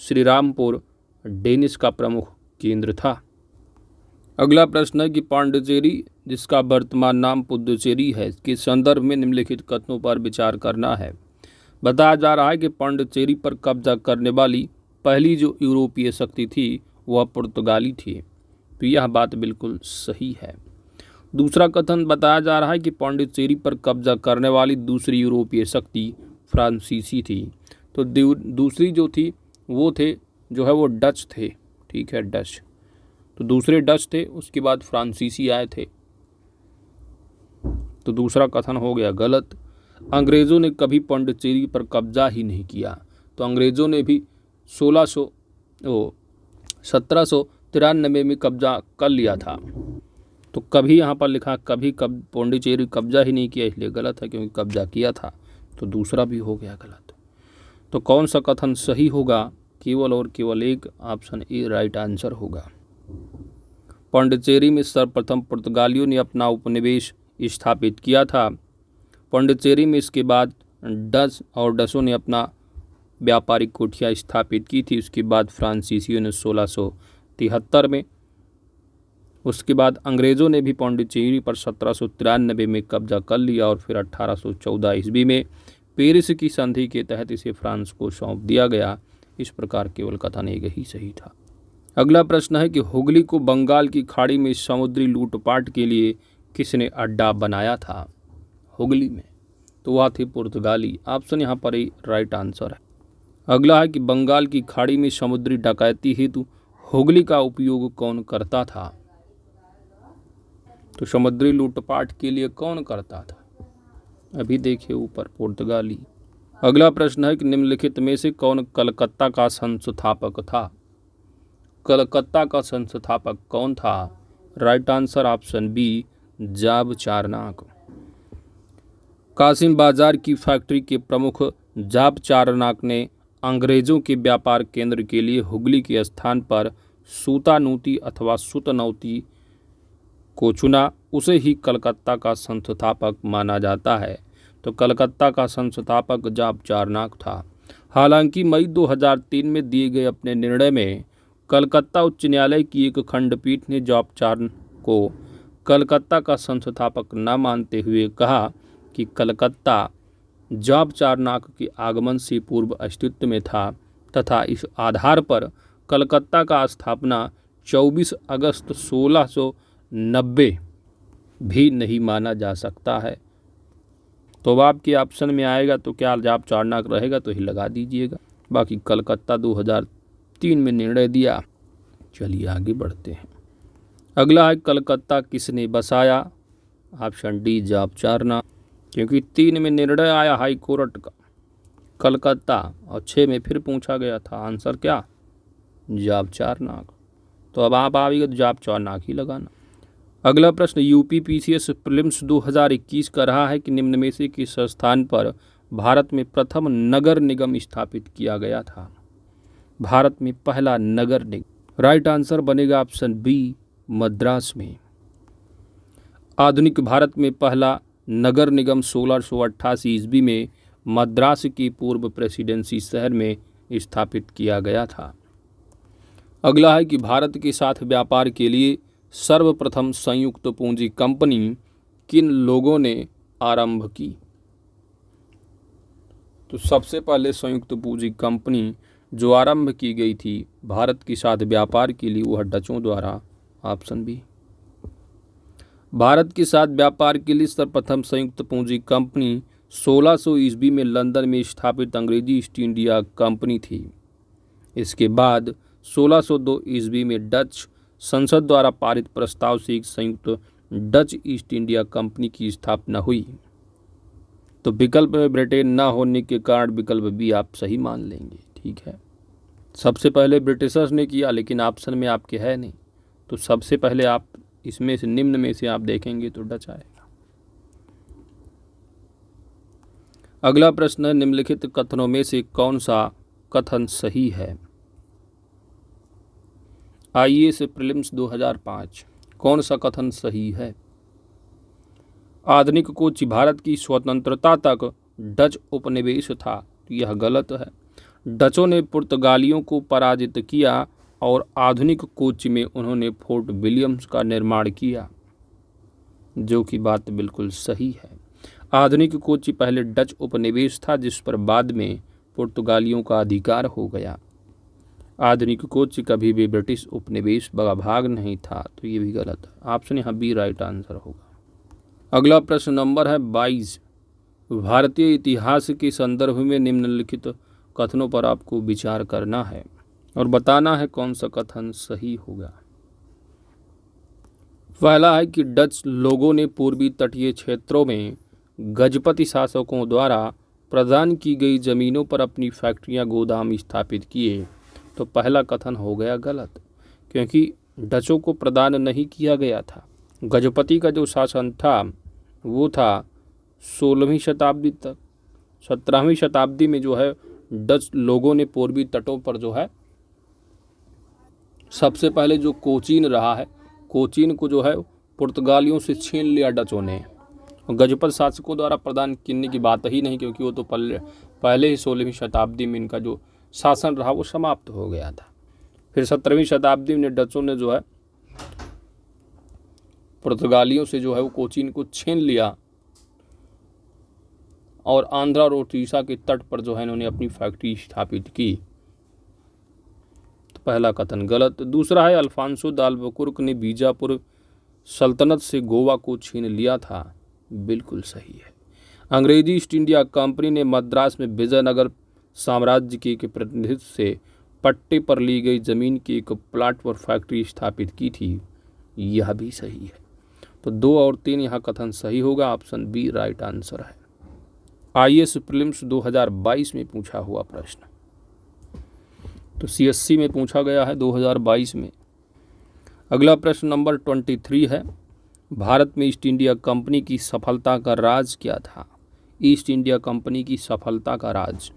श्रीरामपुर डेनिश का प्रमुख केंद्र था। अगला प्रश्न है कि पांडिचेरी, जिसका वर्तमान नाम पुदुचेरी है, के संदर्भ में निम्नलिखित कथनों पर विचार करना है। बताया जा रहा है कि पांडिचेरी पर कब्जा करने वाली पहली जो यूरोपीय शक्ति थी वह पुर्तगाली थे। तो यह बात बिल्कुल सही है। दूसरा कथन बताया जा रहा है कि पांडिचेरी पर कब्जा करने वाली दूसरी यूरोपीय शक्ति फ्रांसीसी थी। तो दूसरी जो थी वो थे जो है वो डच थे। ठीक है, डच। तो दूसरे डच थे, उसके बाद फ्रांसीसी आए थे। तो दूसरा कथन हो गया गलत। अंग्रेज़ों ने कभी पांडिचेरी पर कब्जा ही नहीं किया। तो अंग्रेज़ों ने भी 1793 में कब्जा कर लिया था। तो कभी यहाँ पर लिखा कभी पांडिचेरी कब्जा ही नहीं किया, इसलिए गलत है, क्योंकि कब्जा किया था। तो दूसरा भी हो गया गलत। तो कौन सा कथन सही होगा? केवल और केवल एक, ऑप्शन ए राइट आंसर होगा। पांडिचेरी में सर्वप्रथम पुर्तगालियों ने अपना उपनिवेश स्थापित किया था। पांडिचेरी में इसके बाद डचों ने अपना व्यापारिक कोठियाँ स्थापित की थी। उसके बाद फ्रांसीसियों ने 1673 में, उसके बाद अंग्रेज़ों ने भी पांडिचेरी पर 1793 में कब्जा कर लिया और फिर 1814 ईस्वी में पेरिस की संधि के तहत इसे फ्रांस को सौंप दिया गया। इस प्रकार केवल कथन एक ही सही था। अगला प्रश्न है कि हुगली को बंगाल की खाड़ी में समुद्री लूटपाट के लिए किसने अड्डा बनाया था? हुगली में, तो वह थे पुर्तगाली। ऑप्शन यहाँ पर ही राइट आंसर है। अगला है कि बंगाल की खाड़ी में समुद्री डकैती हेतु हुगली का उपयोग कौन करता था? तो समुद्री लूटपाट के लिए कौन करता था? अभी देखिए ऊपर, पुर्तगाली। अगला प्रश्न है कि निम्नलिखित में से कौन कलकत्ता का संस्थापक था? कलकत्ता का संस्थापक कौन था? राइट आंसर ऑप्शन बी जाब चारनाक। कासिम बाजार की फैक्ट्री के प्रमुख जाब चारनाक ने अंग्रेजों के व्यापार केंद्र के लिए हुगली के स्थान पर सूतानूती अथवा सुतनौती को चुना। उसे ही कलकत्ता का संस्थापक माना जाता है। तो कलकत्ता का संस्थापक जाब चारनाक था। हालांकि मई 2003 में दिए गए अपने निर्णय में कलकत्ता उच्च न्यायालय की एक खंडपीठ ने जाब चारनाक को कलकत्ता का संस्थापक न मानते हुए कहा कि कलकत्ता जाब चारनाक के आगमन से पूर्व अस्तित्व में था तथा इस आधार पर कलकत्ता का स्थापना 24 अगस्त 1690 भी नहीं माना जा सकता है। तो अब आपके ऑप्शन में आएगा तो क्या जाब चारनाक रहेगा तो ही लगा दीजिएगा, बाकी कलकत्ता 2003 में निर्णय दिया। चलिए आगे बढ़ते हैं। अगला है कलकत्ता किसने बसाया? ऑप्शन डी जाब चारनाक, क्योंकि 3 में निर्णय आया हाई कोर्ट का कलकत्ता और 6 में फिर पूछा गया था। आंसर क्या? जाब चारनाक। तो अब आप आएगा तो जाब चारनाक ही लगाना। अगला प्रश्न यूपी पीसीएस प्रीलिम्स 2021 का रहा है कि निम्न में से किस स्थान पर भारत में प्रथम नगर निगम स्थापित किया गया था? भारत में पहला नगर निगम। राइट आंसर बनेगा ऑप्शन बी मद्रास में। आधुनिक भारत में पहला नगर निगम 1688 ईस्वी में मद्रास की पूर्व प्रेसिडेंसी शहर में स्थापित किया गया था। अगला है कि भारत के साथ व्यापार के लिए सर्वप्रथम संयुक्त पूंजी कंपनी किन लोगों ने आरंभ की? तो सबसे पहले संयुक्त पूंजी कंपनी जो आरंभ की गई थी भारत के साथ व्यापार के लिए वह डचों द्वारा। Option B. भारत के साथ व्यापार के लिए सर्वप्रथम संयुक्त पूंजी कंपनी 1600 ईस्वी में लंदन में स्थापित अंग्रेजी ईस्ट इंडिया कंपनी थी। इसके बाद 1602 ईस्वी में डच संसद द्वारा पारित प्रस्ताव से एक संयुक्त डच ईस्ट इंडिया कंपनी की स्थापना हुई। तो विकल्प में ब्रिटेन न होने के कारण विकल्प बी आप सही मान लेंगे। ठीक है, सबसे पहले ब्रिटिशर्स ने किया, लेकिन ऑप्शन में आपके है नहीं, तो सबसे पहले आप इसमें से निम्न में से आप देखेंगे तो डच आएगा। अगला प्रश्न है निम्नलिखित कथनों में से कौन सा कथन सही है? आईएएस प्रीलिम्स 2005 कौन सा कथन सही है? आधुनिक कोची भारत की स्वतंत्रता तक डच उपनिवेश था। तो यह गलत है। डचों ने पुर्तगालियों को पराजित किया और आधुनिक कोची में उन्होंने फोर्ट विलियम्स का निर्माण किया, जो कि बात बिल्कुल सही है। आधुनिक कोची पहले डच उपनिवेश था जिस पर बाद में पुर्तगालियों का अधिकार हो गया। आधुनिक कोच्चि कभी भी ब्रिटिश उपनिवेश का भाग नहीं था, तो ये भी गलत है। ऑप्शन यहाँ बी राइट आंसर होगा। अगला प्रश्न नंबर है 22। भारतीय इतिहास के संदर्भ में निम्नलिखित कथनों पर आपको विचार करना है और बताना है कौन सा कथन सही होगा। पहला है कि डच लोगों ने पूर्वी तटीय क्षेत्रों में गजपति शासकों द्वारा प्रदान की गई जमीनों पर अपनी फैक्ट्रियां गोदाम स्थापित किए। तो पहला कथन हो गया गलत, क्योंकि डचों को प्रदान नहीं किया गया था। गजपति का जो शासन था वो था 16वीं शताब्दी तक। 17वीं शताब्दी में जो है डच लोगों ने पूर्वी तटों पर जो है सबसे पहले जो कोचीन रहा है, कोचीन को जो है पुर्तगालियों से छीन लिया डचों ने। गजपत शासकों द्वारा प्रदान करने की बात ही नहीं, क्योंकि वो तो पहले ही 16वीं शताब्दी में इनका जो शासन रहा वो समाप्त हो गया था। फिर 17वीं शताब्दी में डचों ने जो है पुर्तगालियों से जो है वो कोचीन को छीन लिया और आंध्रा और ओडिशा के तट पर जो है इन्होंने अपनी फैक्ट्री स्थापित की। तो पहला कथन गलत। दूसरा है अल्फांसो द अल्बुकुर्क ने बीजापुर सल्तनत से गोवा को छीन लिया था। बिल्कुल सही है। अंग्रेजी ईस्ट इंडिया कंपनी ने मद्रास में विजयनगर साम्राज्य के प्रतिनिधित्व से पट्टे पर ली गई जमीन की एक प्लाट पर फैक्ट्री स्थापित की थी। यह भी सही है। तो 2 और 3 यहाँ कथन सही होगा। ऑप्शन बी राइट आंसर है। आईएएस प्रीलिम्स 2022 में पूछा हुआ प्रश्न, तो सीएससी में पूछा गया है 2022 में। अगला प्रश्न नंबर 23 है। भारत में ईस्ट इंडिया कंपनी की सफलता का राज क्या था? ईस्ट इंडिया कंपनी की सफलता का राज।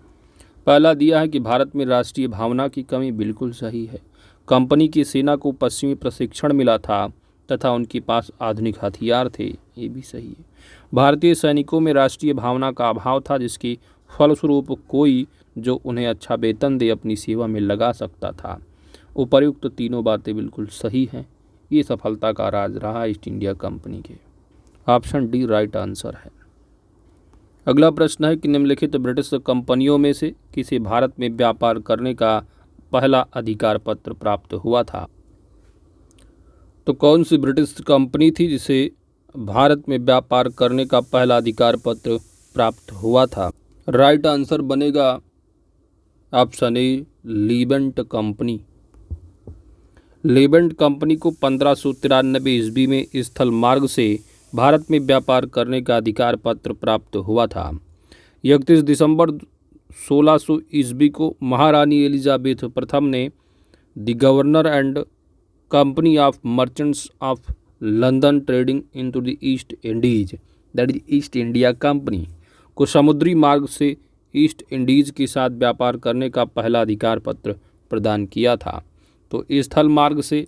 पहला दिया है कि भारत में राष्ट्रीय भावना की कमी। बिल्कुल सही है। कंपनी की सेना को पश्चिमी प्रशिक्षण मिला था तथा उनके पास आधुनिक हथियार थे। ये भी सही है। भारतीय सैनिकों में राष्ट्रीय भावना का अभाव था, जिसके फलस्वरूप कोई जो उन्हें अच्छा वेतन दे अपनी सेवा में लगा सकता था। उपर्युक्त तीनों बातें बिल्कुल सही हैं। ये सफलता का राज रहा ईस्ट इंडिया कंपनी के। ऑप्शन डी राइट आंसर है। अगला प्रश्न है कि निम्नलिखित ब्रिटिश कंपनियों में से किसे भारत में व्यापार करने का पहला अधिकार पत्र प्राप्त हुआ था? तो कौन सी ब्रिटिश कंपनी थी जिसे भारत में व्यापार करने का पहला अधिकार पत्र प्राप्त हुआ था? राइट आंसर बनेगा ऑप्शन ए लीबेंट कंपनी। लीबेंट कंपनी को 1593 ईस्वी में स्थल मार्ग से भारत में व्यापार करने का अधिकार पत्र प्राप्त हुआ था। 31 दिसंबर 1600 ईस्वी को महारानी एलिजाबेथ प्रथम ने the governor and company of merchants of London trading into the east Indies, that is east India company, को समुद्री मार्ग से ईस्ट इंडीज के साथ व्यापार करने का पहला अधिकार पत्र प्रदान किया था। तो स्थल मार्ग से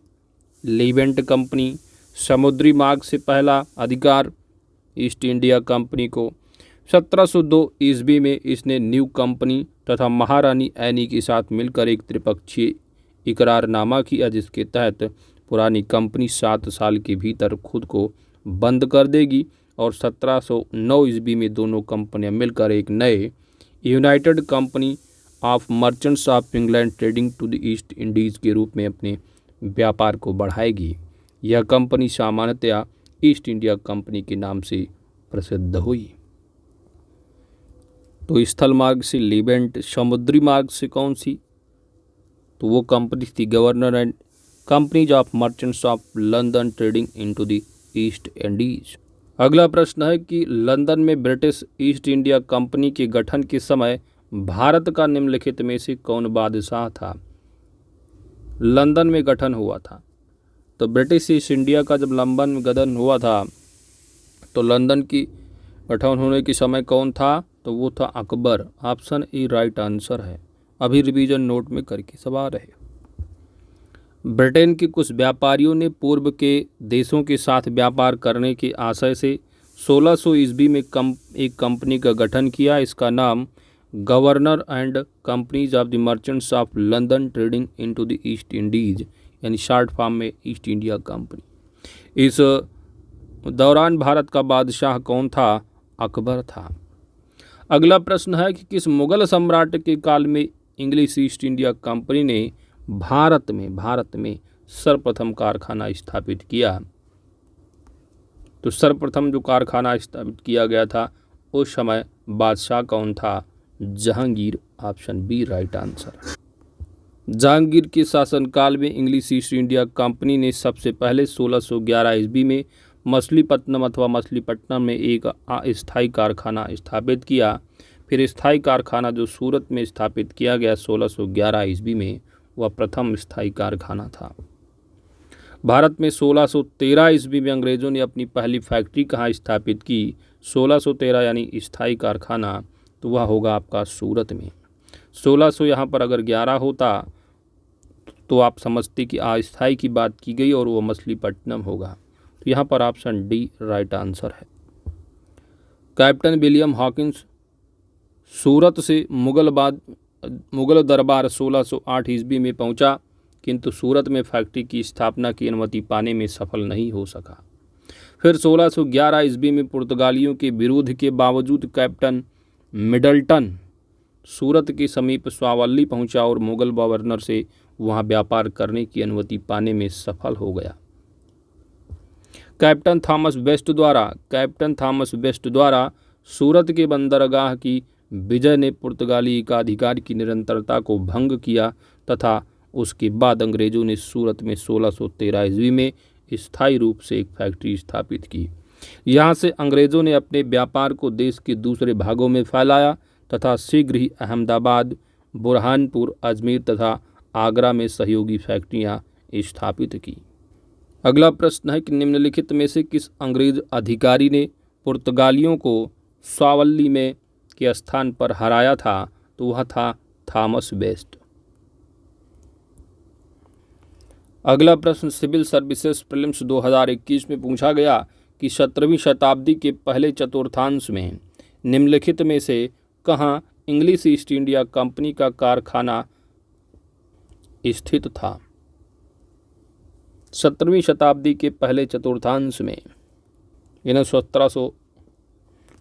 लीबेंट कंपनी, समुद्री मार्ग से पहला अधिकार ईस्ट इंडिया कंपनी को। 1702 ईस्वी में इसने न्यू कंपनी तथा महारानी एनी के साथ मिलकर एक त्रिपक्षीय इकरारनामा किया, जिसके तहत पुरानी कंपनी 7 साल के भीतर खुद को बंद कर देगी और 1709 ईस्वी में दोनों कंपनियां मिलकर एक नए united company of merchants of England trading to the East Indies के रूप में अपने व्यापार को बढ़ाएगी। यह कंपनी सामान्यतया ईस्ट इंडिया कंपनी के नाम से प्रसिद्ध हुई। तो स्थल मार्ग से लीबेंट, समुद्री मार्ग से कौन सी? तो वो कंपनी थी governor and companies of merchants of London trading into the east Indies. अगला प्रश्न है कि लंदन में ब्रिटिश ईस्ट इंडिया कंपनी के गठन के समय भारत का निम्नलिखित में से कौन बादशाह था? लंदन में गठन हुआ था। तो ब्रिटिश ईस्ट इंडिया का जब लंदन में गठन हुआ था तो लंदन की गठन होने के समय कौन था? तो वो था Akbar. Option A right answer है। अभी रिवीजन नोट में करके सवाल है। ब्रिटेन के कुछ व्यापारियों ने पूर्व के देशों के साथ व्यापार करने के आशय से 1600 ईस्वी में एक कंपनी का गठन किया। इसका नाम governor and companies of the merchants of London trading into the east Indies, यानी शॉर्ट फॉर्म में ईस्ट इंडिया कंपनी। इस दौरान भारत का बादशाह कौन था? अकबर था। अगला प्रश्न है कि किस मुगल सम्राट के काल में इंग्लिश ईस्ट इंडिया कंपनी ने भारत में सर्वप्रथम कारखाना स्थापित किया? तो सर्वप्रथम जो कारखाना स्थापित किया गया था उस समय बादशाह कौन था? Jahangir. Option B right answer. Jahangir के शासनकाल में इंग्लिश ईस्ट इंडिया कंपनी ने सबसे पहले 1611 ईस्वी में मछलीपट्टनम अथवा मछलीपट्टनम में एक अस्थायी कारखाना स्थापित किया। फिर स्थायी कारखाना जो सूरत में स्थापित किया गया 1611 ईस्वी में, वह प्रथम स्थायी कारखाना था। भारत में 1613 ईस्वी में अंग्रेजों ने अपनी पहली फैक्ट्री कहाँ स्थापित की? 1613 यानी स्थायी कारखाना, तो वह होगा आपका सूरत में। 1600 यहाँ पर अगर 11 होता तो आप समझते कि अस्थायी की बात की गई और वो मछलीपट्टनम होगा। तो यहाँ पर ऑप्शन डी राइट आंसर है। कैप्टन विलियम हॉकिंस सूरत से मुगल दरबार 1608 ईस्वी में पहुंचा, किंतु सूरत में फैक्ट्री की स्थापना की अनुमति पाने में सफल नहीं हो सका। फिर 1611 ईस्वी में पुर्तगालियों के विरोध के बावजूद कैप्टन मिडल्टन सूरत के समीप स्वावल्ली पहुंचा और मुगल गवर्नर से वहां व्यापार करने की अनुमति पाने में सफल हो गया। कैप्टन थॉमस वेस्ट द्वारा सूरत के बंदरगाह की विजय ने पुर्तगाली एकाधिकार की निरंतरता को भंग किया तथा उसके बाद अंग्रेजों ने सूरत में 1613 ईस्वी में स्थायी रूप से एक फैक्ट्री स्थापित की। यहाँ से अंग्रेजों ने अपने व्यापार को देश के दूसरे भागों में फैलाया तथा शीघ्र ही अहमदाबाद, बुरहानपुर, अजमेर तथा आगरा में सहयोगी फैक्ट्रियाँ स्थापित की। अगला प्रश्न है कि निम्नलिखित में से किस अंग्रेज अधिकारी ने पुर्तगालियों को स्वावल्ली में के स्थान पर हराया था? तो वह था थॉमस वेस्ट। अगला प्रश्न सिविल सर्विसेज प्रीलिम्स 2021 में पूछा गया कि 17वीं शताब्दी के पहले चतुर्थांश में निम्नलिखित में से कहाँ इंग्लिश ईस्ट इंडिया कंपनी का कारखाना स्थित था? 17वीं शताब्दी के पहले चतुर्थांश में, यानी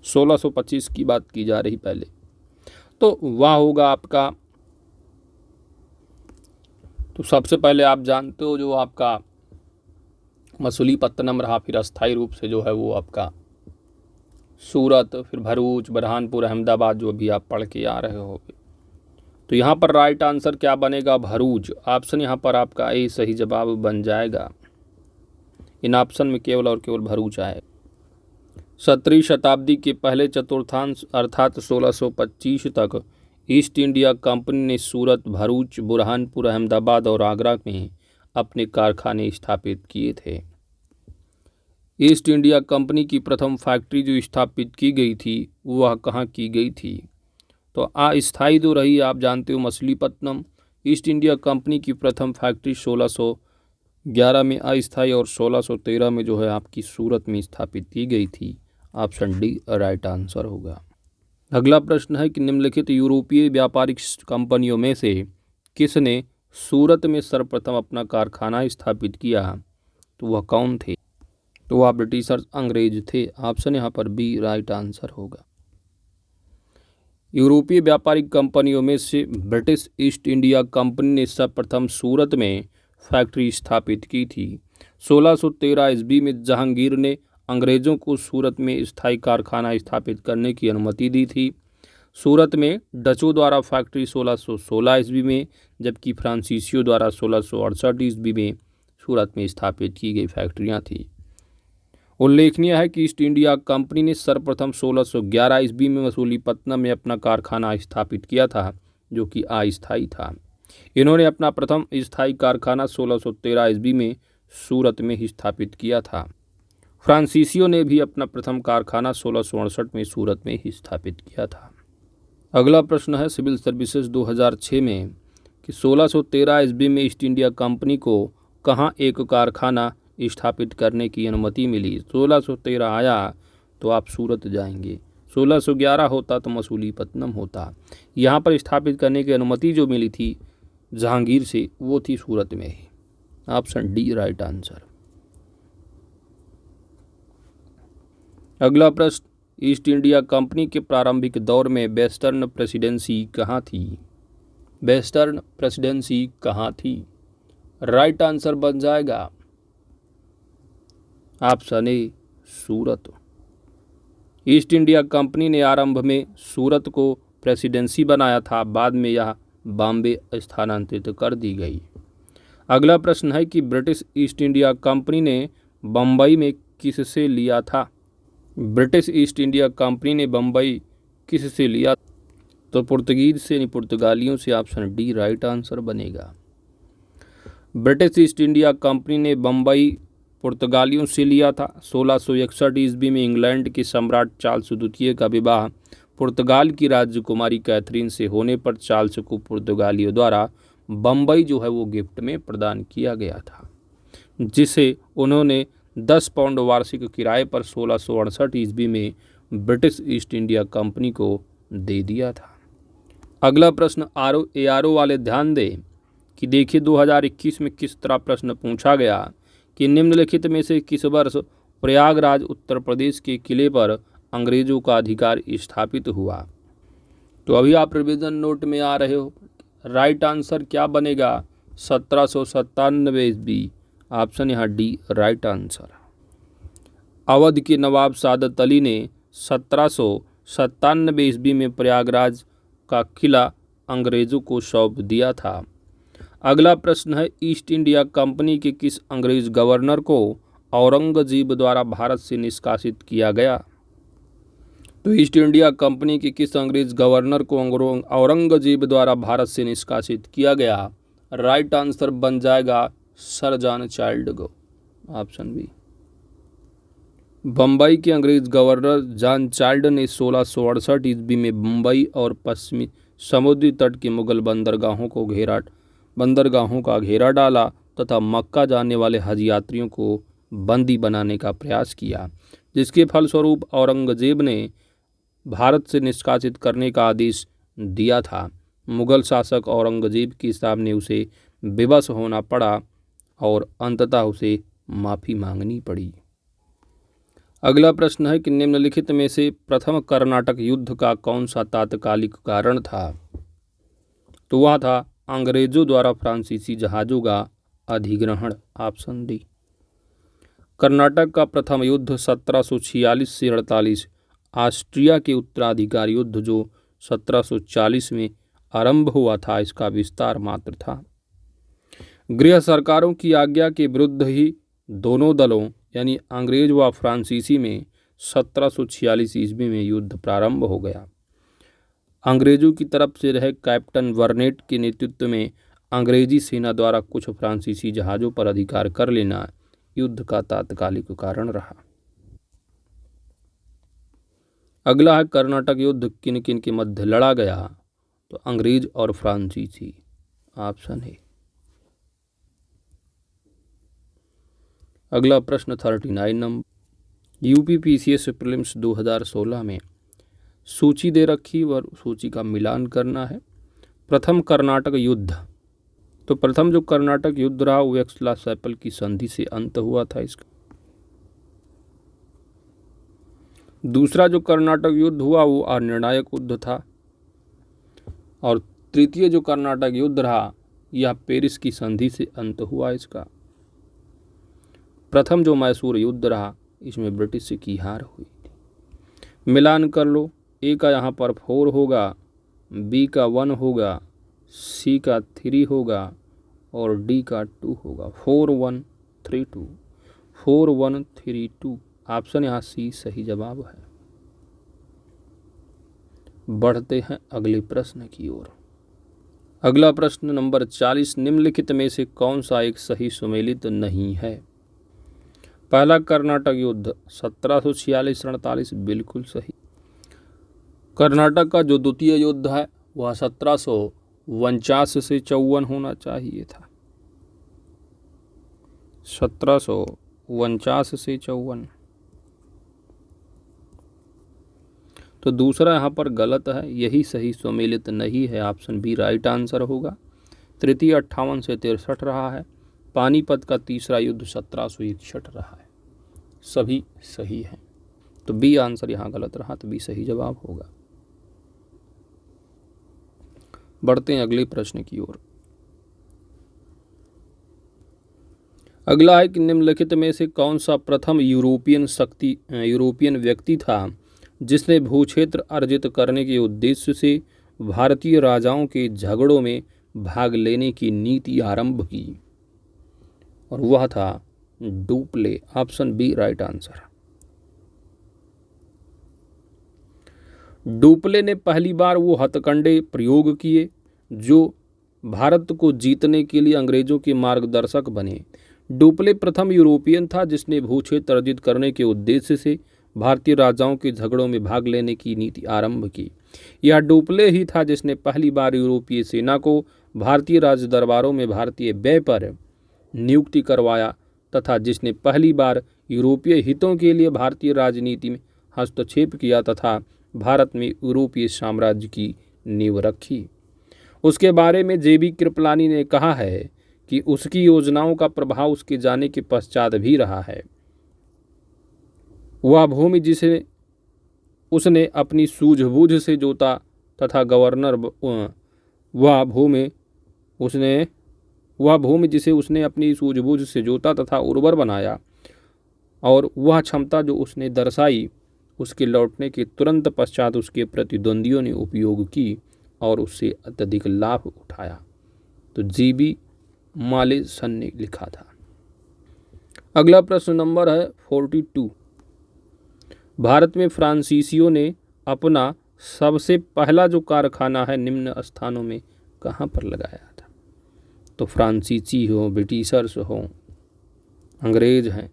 1625 की बात की जा रही पहले, तो वह होगा आपका, तो सबसे पहले आप जानते हो जो आपका मछलीपट्टनम रहा, फिर अस्थायी रूप से जो है वो आपका सूरत, फिर भरूच, बुरहानपुर, अहमदाबाद, जो भी आप पढ़ के आ रहे होगे। तो यहाँ पर राइट आंसर क्या बनेगा? भरूच। ऑप्शन यहाँ पर आपका ए सही जवाब बन जाएगा। इन ऑप्शन में केवल और केवल भरूच आए। 17वीं शताब्दी के पहले चतुर्थांश अर्थात 1625 तक ईस्ट इंडिया कंपनी ने सूरत, भरूच, बुरहानपुर, अहमदाबाद और आगरा में अपने कारखाने स्थापित किए थे। ईस्ट इंडिया कंपनी की प्रथम फैक्ट्री जो स्थापित की गई थी वह कहाँ की गई थी? तो अस्थायी जो रही आप जानते हो मछलीपट्टनम। ईस्ट इंडिया कंपनी की प्रथम फैक्ट्री 1611 में अस्थायी और 1613 में जो है आपकी सूरत में स्थापित की गई थी। ऑप्शन डी राइट आंसर होगा। अगला प्रश्न है कि निम्नलिखित यूरोपीय व्यापारिक कंपनियों में से किसने सूरत में सर्वप्रथम अपना कारखाना स्थापित किया? तो वह कौन थे? तो वह ब्रिटिशर्स, अंग्रेज थे। ऑप्शन यहाँ पर बी राइट आंसर होगा। यूरोपीय व्यापारिक कंपनियों में से ब्रिटिश ईस्ट इंडिया कंपनी ने सर्वप्रथम सूरत में फैक्ट्री स्थापित की थी। 1613 ईस्वी में जहांगीर ने अंग्रेज़ों को सूरत में स्थायी कारखाना स्थापित करने की अनुमति दी थी। सूरत में डचों द्वारा फैक्ट्री 1616 ईस्वी में, जबकि फ्रांसीसियों द्वारा 1668 ईस्वी में सूरत में स्थापित की गई फैक्ट्रियां थीं। उल्लेखनीय है कि ईस्ट इंडिया कंपनी ने सर्वप्रथम 1611 ईस्वी में मछलीपट्टनम में अपना कारखाना स्थापित किया था, जो कि अस्थायी था। इन्होंने अपना प्रथम स्थायी कारखाना 1613 ईस्वी में सूरत में ही स्थापित किया था। फ्रांसीसियों ने भी अपना प्रथम कारखाना 1668 में सूरत में ही स्थापित किया था। अगला प्रश्न है सिविल सर्विसेज 2006 में कि 1613 ईस्वी में ईस्ट इंडिया कंपनी को कहाँ एक कारखाना स्थापित करने की अनुमति मिली? 1613 आया तो आप सूरत जाएंगे, 1611 होता तो मछलीपट्टनम होता। यहाँ पर स्थापित करने की अनुमति जो मिली थी जहांगीर से वो थी सूरत में ही। Option D right answer. अगला प्रश्न, ईस्ट इंडिया कंपनी के प्रारंभिक दौर में वेस्टर्न प्रेसिडेंसी कहाँ थी? वेस्टर्न प्रेसिडेंसी कहाँ थी? राइट आंसर बन जाएगा option A Surat. East India company ने आरंभ में सूरत को प्रेसिडेंसी बनाया था, बाद में यह बॉम्बे स्थानांतरित कर दी गई। अगला प्रश्न है कि ब्रिटिश ईस्ट इंडिया कंपनी ने बम्बई में किससे लिया था? ब्रिटिश ईस्ट इंडिया कंपनी ने बम्बई किससे लिया? तो पुर्तगीज से, पुर्तगालियों से। ऑप्शन डी राइट आंसर बनेगा। ब्रिटिश ईस्ट इंडिया कंपनी ने बम्बई पुर्तगालियों से लिया था। 1661 ईस्वी में इंग्लैंड के सम्राट चार्ल्स द्वितीय का विवाह पुर्तगाल की राजकुमारी कैथरीन से होने पर चार्ल्स को पुर्तगालियों द्वारा बम्बई जो है वो गिफ्ट में प्रदान किया गया था, जिसे उन्होंने 10 पाउंड वार्षिक किराए पर 1668 ईस्वी में ब्रिटिश ईस्ट इंडिया कंपनी को दे दिया था। अगला प्रश्न ARO वाले ध्यान दें कि देखिए 2021 में किस तरह प्रश्न पूछा गया कि निम्नलिखित में से किस वर्ष प्रयागराज उत्तर प्रदेश के किले पर अंग्रेजों का अधिकार स्थापित हुआ? तो अभी आप रिवीजन नोट में आ रहे हो, राइट आंसर क्या बनेगा? 1797 ईस्वी। ऑप्शन यहाँ डी राइट आंसर। अवध के नवाब सादत अली ने 1797 ईस्वी में प्रयागराज का किला अंग्रेजों को सौंप दिया था। अगला प्रश्न है ईस्ट इंडिया कंपनी के किस अंग्रेज गवर्नर को औरंगजेब द्वारा भारत से निष्कासित किया गया? तो ईस्ट इंडिया कंपनी के किस अंग्रेज गवर्नर को औरंगजेब द्वारा भारत से निष्कासित किया गया? राइट आंसर बन जाएगा सर जॉन चाइल्ड को। Option B. बम्बई के अंग्रेज गवर्नर जॉन चाइल्ड ने 1668 ईस्वी में मुंबई और पश्चिमी समुद्री तट के मुगल बंदरगाहों का घेरा डाला तथा मक्का जाने वाले हज यात्रियों को बंदी बनाने का प्रयास किया, जिसके फलस्वरूप औरंगजेब ने भारत से निष्कासित करने का आदेश दिया था। मुगल शासक औरंगजेब के सामने उसे विवश होना पड़ा और अंततः उसे माफ़ी मांगनी पड़ी। अगला प्रश्न है कि निम्नलिखित में से प्रथम कर्नाटक युद्ध का कौन सा तात्कालिक कारण था? तो वह था अंग्रेजों द्वारा फ्रांसीसी जहाज़ों का अधिग्रहण। Option D. कर्नाटक का प्रथम युद्ध 1746 से 48 ऑस्ट्रिया के उत्तराधिकार युद्ध जो 1740 में आरंभ हुआ था, इसका विस्तार मात्र था। गृह सरकारों की आज्ञा के विरुद्ध ही दोनों दलों यानी अंग्रेज व फ्रांसीसी में 1746 ईस्वी में युद्ध प्रारंभ हो गया। अंग्रेजों की तरफ से रहे कैप्टन वर्नेट के नेतृत्व में अंग्रेजी सेना द्वारा कुछ फ्रांसीसी जहाज़ों पर अधिकार कर लेना युद्ध का तात्कालिक कारण रहा। अगला है कर्नाटक युद्ध किन किन के मध्य लड़ा गया? तो अंग्रेज और फ्रांसीसी। ऑप्शन है। अगला प्रश्न 39 नंबर यूपीपीसीएस प्रीलिम्स 2016 में सूची दे रखी और सूची का मिलान करना है। प्रथम कर्नाटक युद्ध, तो प्रथम जो कर्नाटक युद्ध रहा वो वेक्सला-सैपल की संधि से अंत हुआ था इसका। दूसरा जो कर्नाटक युद्ध हुआ वो अनिर्णायक युद्ध था और तृतीय जो कर्नाटक युद्ध रहा यह पेरिस की संधि से अंत हुआ इसका। प्रथम जो मैसूर युद्ध रहा इसमें ब्रिटिश की हार हुई थी। मिलान कर लो, ए का यहाँ पर 4 होगा, बी का 1 होगा, सी का 3 होगा और डी का 2 होगा। 4 1 3 2 4 1 3 2। ऑप्शन यहाँ सी सही जवाब है। बढ़ते हैं अगले प्रश्न की ओर। अगला प्रश्न नंबर 40 निम्नलिखित में से कौन सा एक सही सुमेलित नहीं है? पहला कर्नाटक युद्ध 1746-48 बिल्कुल सही। कर्नाटक का जो द्वितीय युद्ध है वह 1749 से 54 होना चाहिए था। 1749 से 54। तो दूसरा यहाँ पर गलत है, यही सही सुमेलित नहीं है। ऑप्शन बी राइट आंसर होगा। तृतीय 58 से 63 रहा है। पानीपत का तीसरा युद्ध 1761 रहा है। सभी सही हैं, तो बी आंसर यहाँ गलत रहा, तो बी सही जवाब होगा। बढ़ते हैं अगले प्रश्न की ओर। अगला है कि निम्नलिखित में से कौन सा प्रथम यूरोपियन व्यक्ति था जिसने भूक्षेत्र अर्जित करने के उद्देश्य से भारतीय राजाओं के झगड़ों में भाग लेने की नीति आरंभ की, और वह था Dupleix. Option B right answer. Dupleix ने पहली बार वो हथकंडे प्रयोग किए जो भारत को जीतने के लिए अंग्रेजों के मार्गदर्शक बने। डुप्ले प्रथम यूरोपियन था जिसने भूक्षेत्र अर्जित करने के उद्देश्य से भारतीय राजाओं के झगड़ों में भाग लेने की नीति आरंभ की। यह डुप्ले ही था जिसने पहली बार यूरोपीय सेना को भारतीय राज दरबारों में भारतीय व्यय पर नियुक्ति करवाया तथा जिसने पहली बार यूरोपीय हितों के लिए भारतीय राजनीति में हस्तक्षेप किया तथा भारत में यूरोपीय साम्राज्य की नींव रखी। उसके बारे में जेबी कृपलानी ने कहा है कि उसकी योजनाओं का प्रभाव उसके जाने के पश्चात भी रहा है। वह भूमि जिसे उसने अपनी सूझबूझ से जोता तथा वह भूमि जिसे उसने अपनी सूझबूझ से जोता तथा उर्वर बनाया, और वह क्षमता जो उसने दर्शाई उसके लौटने के तुरंत पश्चात उसके प्रतिद्वंदियों ने उपयोग की और उससे अत्यधिक लाभ उठाया। तो जीबी मालेसन ने लिखा था। अगला प्रश्न नंबर है 42। भारत में फ्रांसीसियों ने अपना सबसे पहला जो कारखाना है निम्न स्थानों में कहाँ पर लगाया था? तो फ्रांसीसी हो, ब्रिटिशर्स हो, अंग्रेज हैं,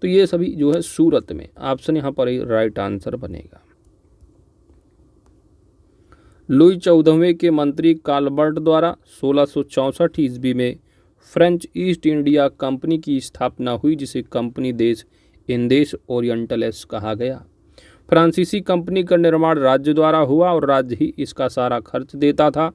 तो ये सभी जो है सूरत में। ऑप्शन यहाँ पर राइट आंसर बनेगा। लुई 14वें के मंत्री काल्बर्ट द्वारा 1664 ईस्वी में फ्रेंच ईस्ट इंडिया कंपनी की स्थापना हुई जिसे कंपनी देश इंदेश ओरिएंटलेस कहा गया। फ्रांसीसी कंपनी का निर्माण राज्य द्वारा हुआ और राज्य ही इसका सारा खर्च देता था।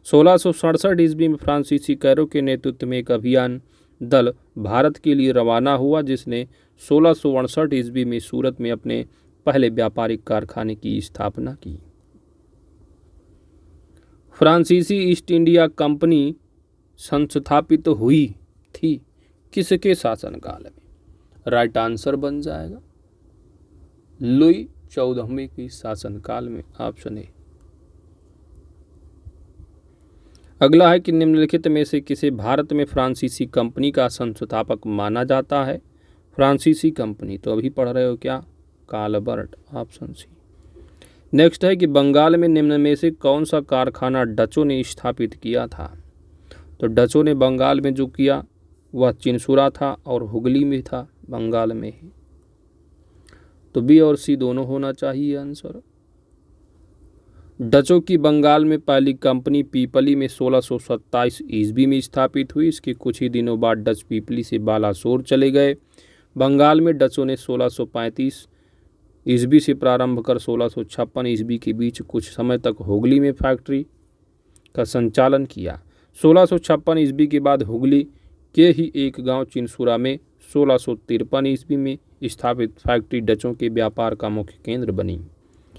1667 ईस्वी में फ्रांसीसी कैरो के नेतृत्व में एक अभियान दल भारत के लिए रवाना हुआ जिसने 1668 ईस्वी में सूरत में अपने पहले व्यापारिक कारखाने की स्थापना की। फ्रांसीसी ईस्ट इंडिया कंपनी संस्थापित हुई थी किसके शासनकाल में? राइट आंसर बन जाएगा लुई 14वें के शासनकाल में। Option A. अगला है कि निम्नलिखित में से किसे भारत में फ्रांसीसी कंपनी का संस्थापक माना जाता है? फ्रांसीसी कंपनी तो अभी पढ़ रहे हो क्या? काल्बर्ट। Option C. नेक्स्ट है कि बंगाल में निम्न में से कौन सा कारखाना डचों ने स्थापित किया था? तो डचों ने बंगाल में जो किया वह चिनसुरा था और हुगली में था, बंगाल में ही। तो बी और सी दोनों होना चाहिए आंसर। डचों की बंगाल में पहली कंपनी पीपली में 1627 ईस्वी में स्थापित हुई। इसके कुछ ही दिनों बाद डच पीपली से बालासोर चले गए। बंगाल में डचों ने 1635 ईस्वी से प्रारंभ कर 1656 ईस्वी के बीच कुछ समय तक हुगली में फैक्ट्री का संचालन किया। 1656 ईस्वी के बाद हुगली के ही एक गांव चिनसुरा में 1653 ईस्वी में स्थापित फैक्ट्री डचों के व्यापार का मुख्य केंद्र बनी।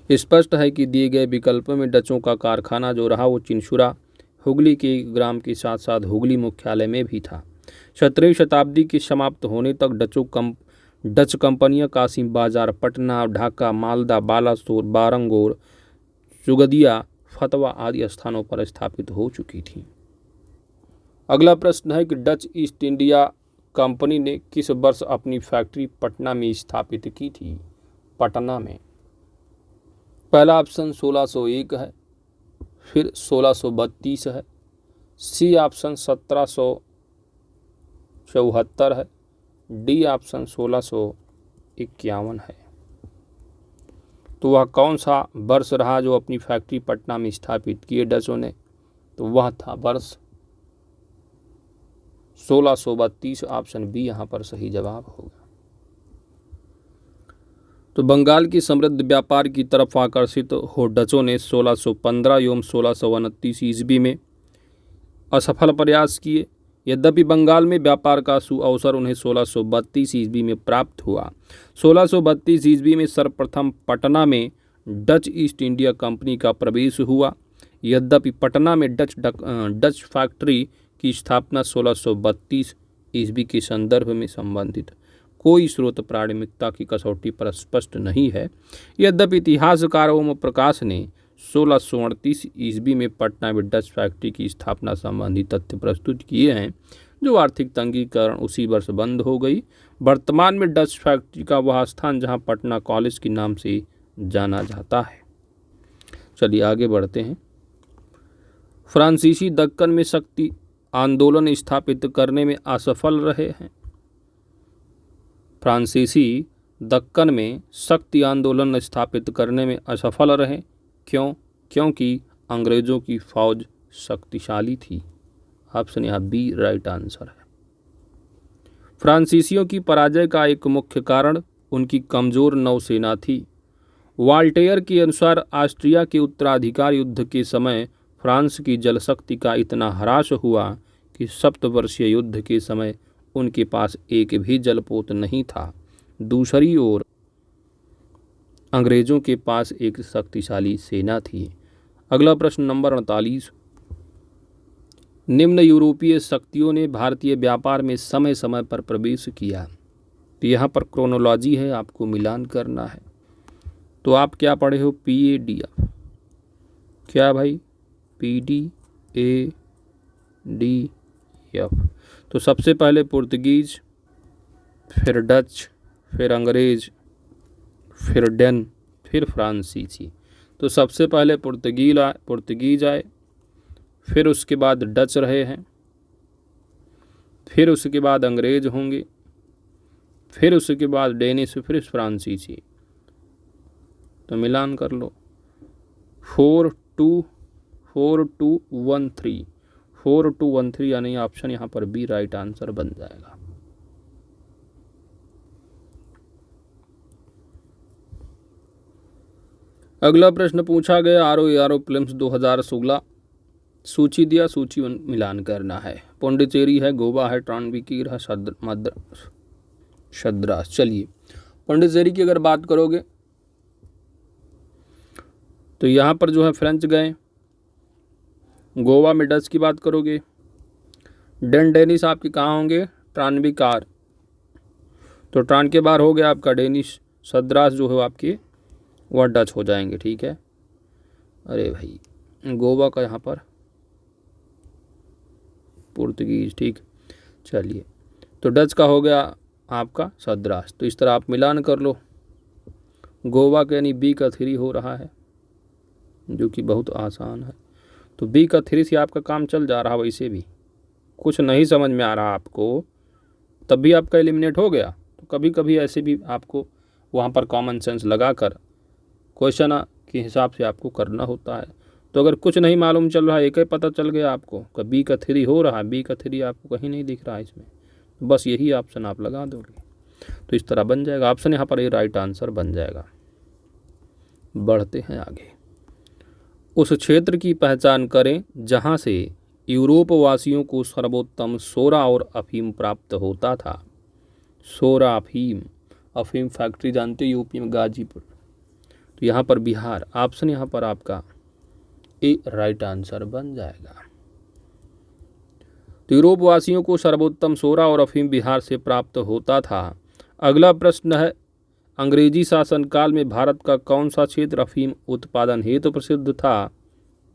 स्पष्ट है कि दिए गए विकल्प में डचों का कारखाना जो रहा वो चिनसुरा हुगली के ग्राम के साथ साथ हुगली मुख्यालय में भी था। 17वीं शताब्दी के समाप्त होने तक डच कंपनियां कासिम बाजार, पटना, ढाका, मालदा, बालासोर, बारंगोर, सुगदिया, फतवा आदि स्थानों पर स्थापित हो चुकी थी। अगला प्रश्न है कि डच ईस्ट इंडिया कंपनी ने किस वर्ष अपनी फैक्ट्री पटना में स्थापित की थी? पटना में पहला ऑप्शन 1601 है, फिर 1632 है, सी ऑप्शन 1774 है, डी ऑप्शन 1651 है। तो वह कौन सा वर्ष रहा जो अपनी फैक्ट्री पटना में स्थापित किए डचों ने? तो वह था वर्ष 1632। ऑप्शन बी यहाँ पर सही जवाब होगा। तो बंगाल की समृद्ध व्यापार की तरफ आकर्षित हो डचों ने 1615 एवं 1629 ईस्वी में असफल प्रयास किए। यद्यपि बंगाल में व्यापार का सुअवसर उन्हें 1632 ईस्वी में प्राप्त हुआ। 1632 ईस्वी में सर्वप्रथम पटना में डच ईस्ट इंडिया कंपनी का प्रवेश हुआ। यद्यपि पटना में डच फैक्ट्री की स्थापना 1632 ईस्वी के संदर्भ में संबंधित कोई स्रोत प्रामाणिकता की कसौटी पर स्पष्ट नहीं है। यद्यपि इतिहासकार ओम प्रकाश ने 1638 ईस्वी में पटना में डच फैक्ट्री की स्थापना संबंधी तथ्य प्रस्तुत किए हैं, जो आर्थिक तंगी के कारण उसी वर्ष बंद हो गई। वर्तमान में डच फैक्ट्री का वह स्थान जहां पटना कॉलेज के नाम से जाना जाता है। चलिए आगे बढ़ते हैं। फ्रांसीसी दक्कन में शक्ति आंदोलन स्थापित करने में असफल रहे हैं। फ्रांसीसी दक्कन में शक्ति आंदोलन स्थापित करने में असफल रहे। क्यों? क्योंकि अंग्रेजों की फौज शक्तिशाली थी। ऑप्शन यहाँ बी राइट आंसर है। फ्रांसीसियों की पराजय का एक मुख्य कारण उनकी कमजोर नौसेना थी। वाल्टेयर के अनुसार ऑस्ट्रिया के उत्तराधिकार युद्ध के समय फ्रांस की जलशक्ति का इतना ह्रास हुआ कि सप्तवर्षीय युद्ध के समय उनके पास एक भी जलपोत नहीं था। दूसरी ओर अंग्रेजों के पास एक शक्तिशाली सेना थी। अगला प्रश्न नंबर 48। निम्न यूरोपीय शक्तियों ने भारतीय व्यापार में समय समय पर प्रवेश किया। तो यहाँ पर क्रोनोलॉजी है, आपको मिलान करना है। तो आप क्या पढ़े हो? PADF। क्या भाई? PDADF। तो सबसे पहले पुर्तगीज, फिर डच, फिर अंग्रेज, फिर डेन, फिर फ्रांसीसी। तो सबसे पहले पुर्तगीज आए, फिर उसके बाद डच रहे हैं, फिर उसके बाद अंग्रेज होंगे, फिर उसके बाद डेनिश, फिर फ्रांसीसी। तो मिलान कर लो। 4213 4213 यानी ऑप्शन यहाँ पर बी राइट आंसर बन जाएगा। अगला प्रश्न पूछा गया ROARO फिल्म्स 2016 सूची दिया, सूची मिलान करना है। पुडुचेरी है, गोवा है, ट्रांविकीर है, शद्रास। चलिए पुडुचेरी की अगर बात करोगे तो यहाँ पर जो है फ्रेंच गए। गोवा में डच की बात करोगे, डेनिश आपके कहाँ होंगे? ट्रांविकार। तो ट्रान के बाहर हो गया आपका डेनिश। शद्रास जो है आपके वह डच हो जाएंगे। ठीक है। अरे भाई गोवा का यहाँ पर पुर्तगीज। ठीक, चलिए तो डच का हो गया आपका शद्रास। तो इस तरह आप मिलान कर लो। गोवा के यानी बी का 3 हो रहा है, जो कि बहुत आसान है। तो बी का 3 से आपका काम चल जा रहा। वैसे भी कुछ नहीं समझ में आ रहा आपको, तब भी आपका एलिमिनेट हो गया। तो कभी कभी ऐसे भी आपको वहाँ पर कॉमन सेंस लगाकर क्वेश्चन के हिसाब से आपको करना होता है। तो अगर कुछ नहीं मालूम चल रहा है, एक ही पता चल गया आपको कि बी का 3 हो रहा है, बी का 3 आपको कहीं नहीं दिख रहा है इसमें, तो बस यही ऑप्शन आप लगा दोगे। तो इस तरह बन जाएगा ऑप्शन यहाँ पर, ये राइट आंसर बन जाएगा। बढ़ते हैं आगे। उस क्षेत्र की पहचान करें जहाँ से यूरोप वासियों को सर्वोत्तम सोरा और अफीम प्राप्त होता था। सोरा, अफीम फैक्ट्री जानते यूपी में, गाजीपुर। तो यहाँ पर बिहार। ऑप्शन यहाँ पर आपका ए राइट आंसर बन जाएगा। तो यूरोप वासियों को सर्वोत्तम सोरा और अफीम बिहार से प्राप्त होता था। अगला प्रश्न है, अंग्रेजी शासनकाल में भारत का कौन सा क्षेत्र अफीम उत्पादन हेतु प्रसिद्ध था?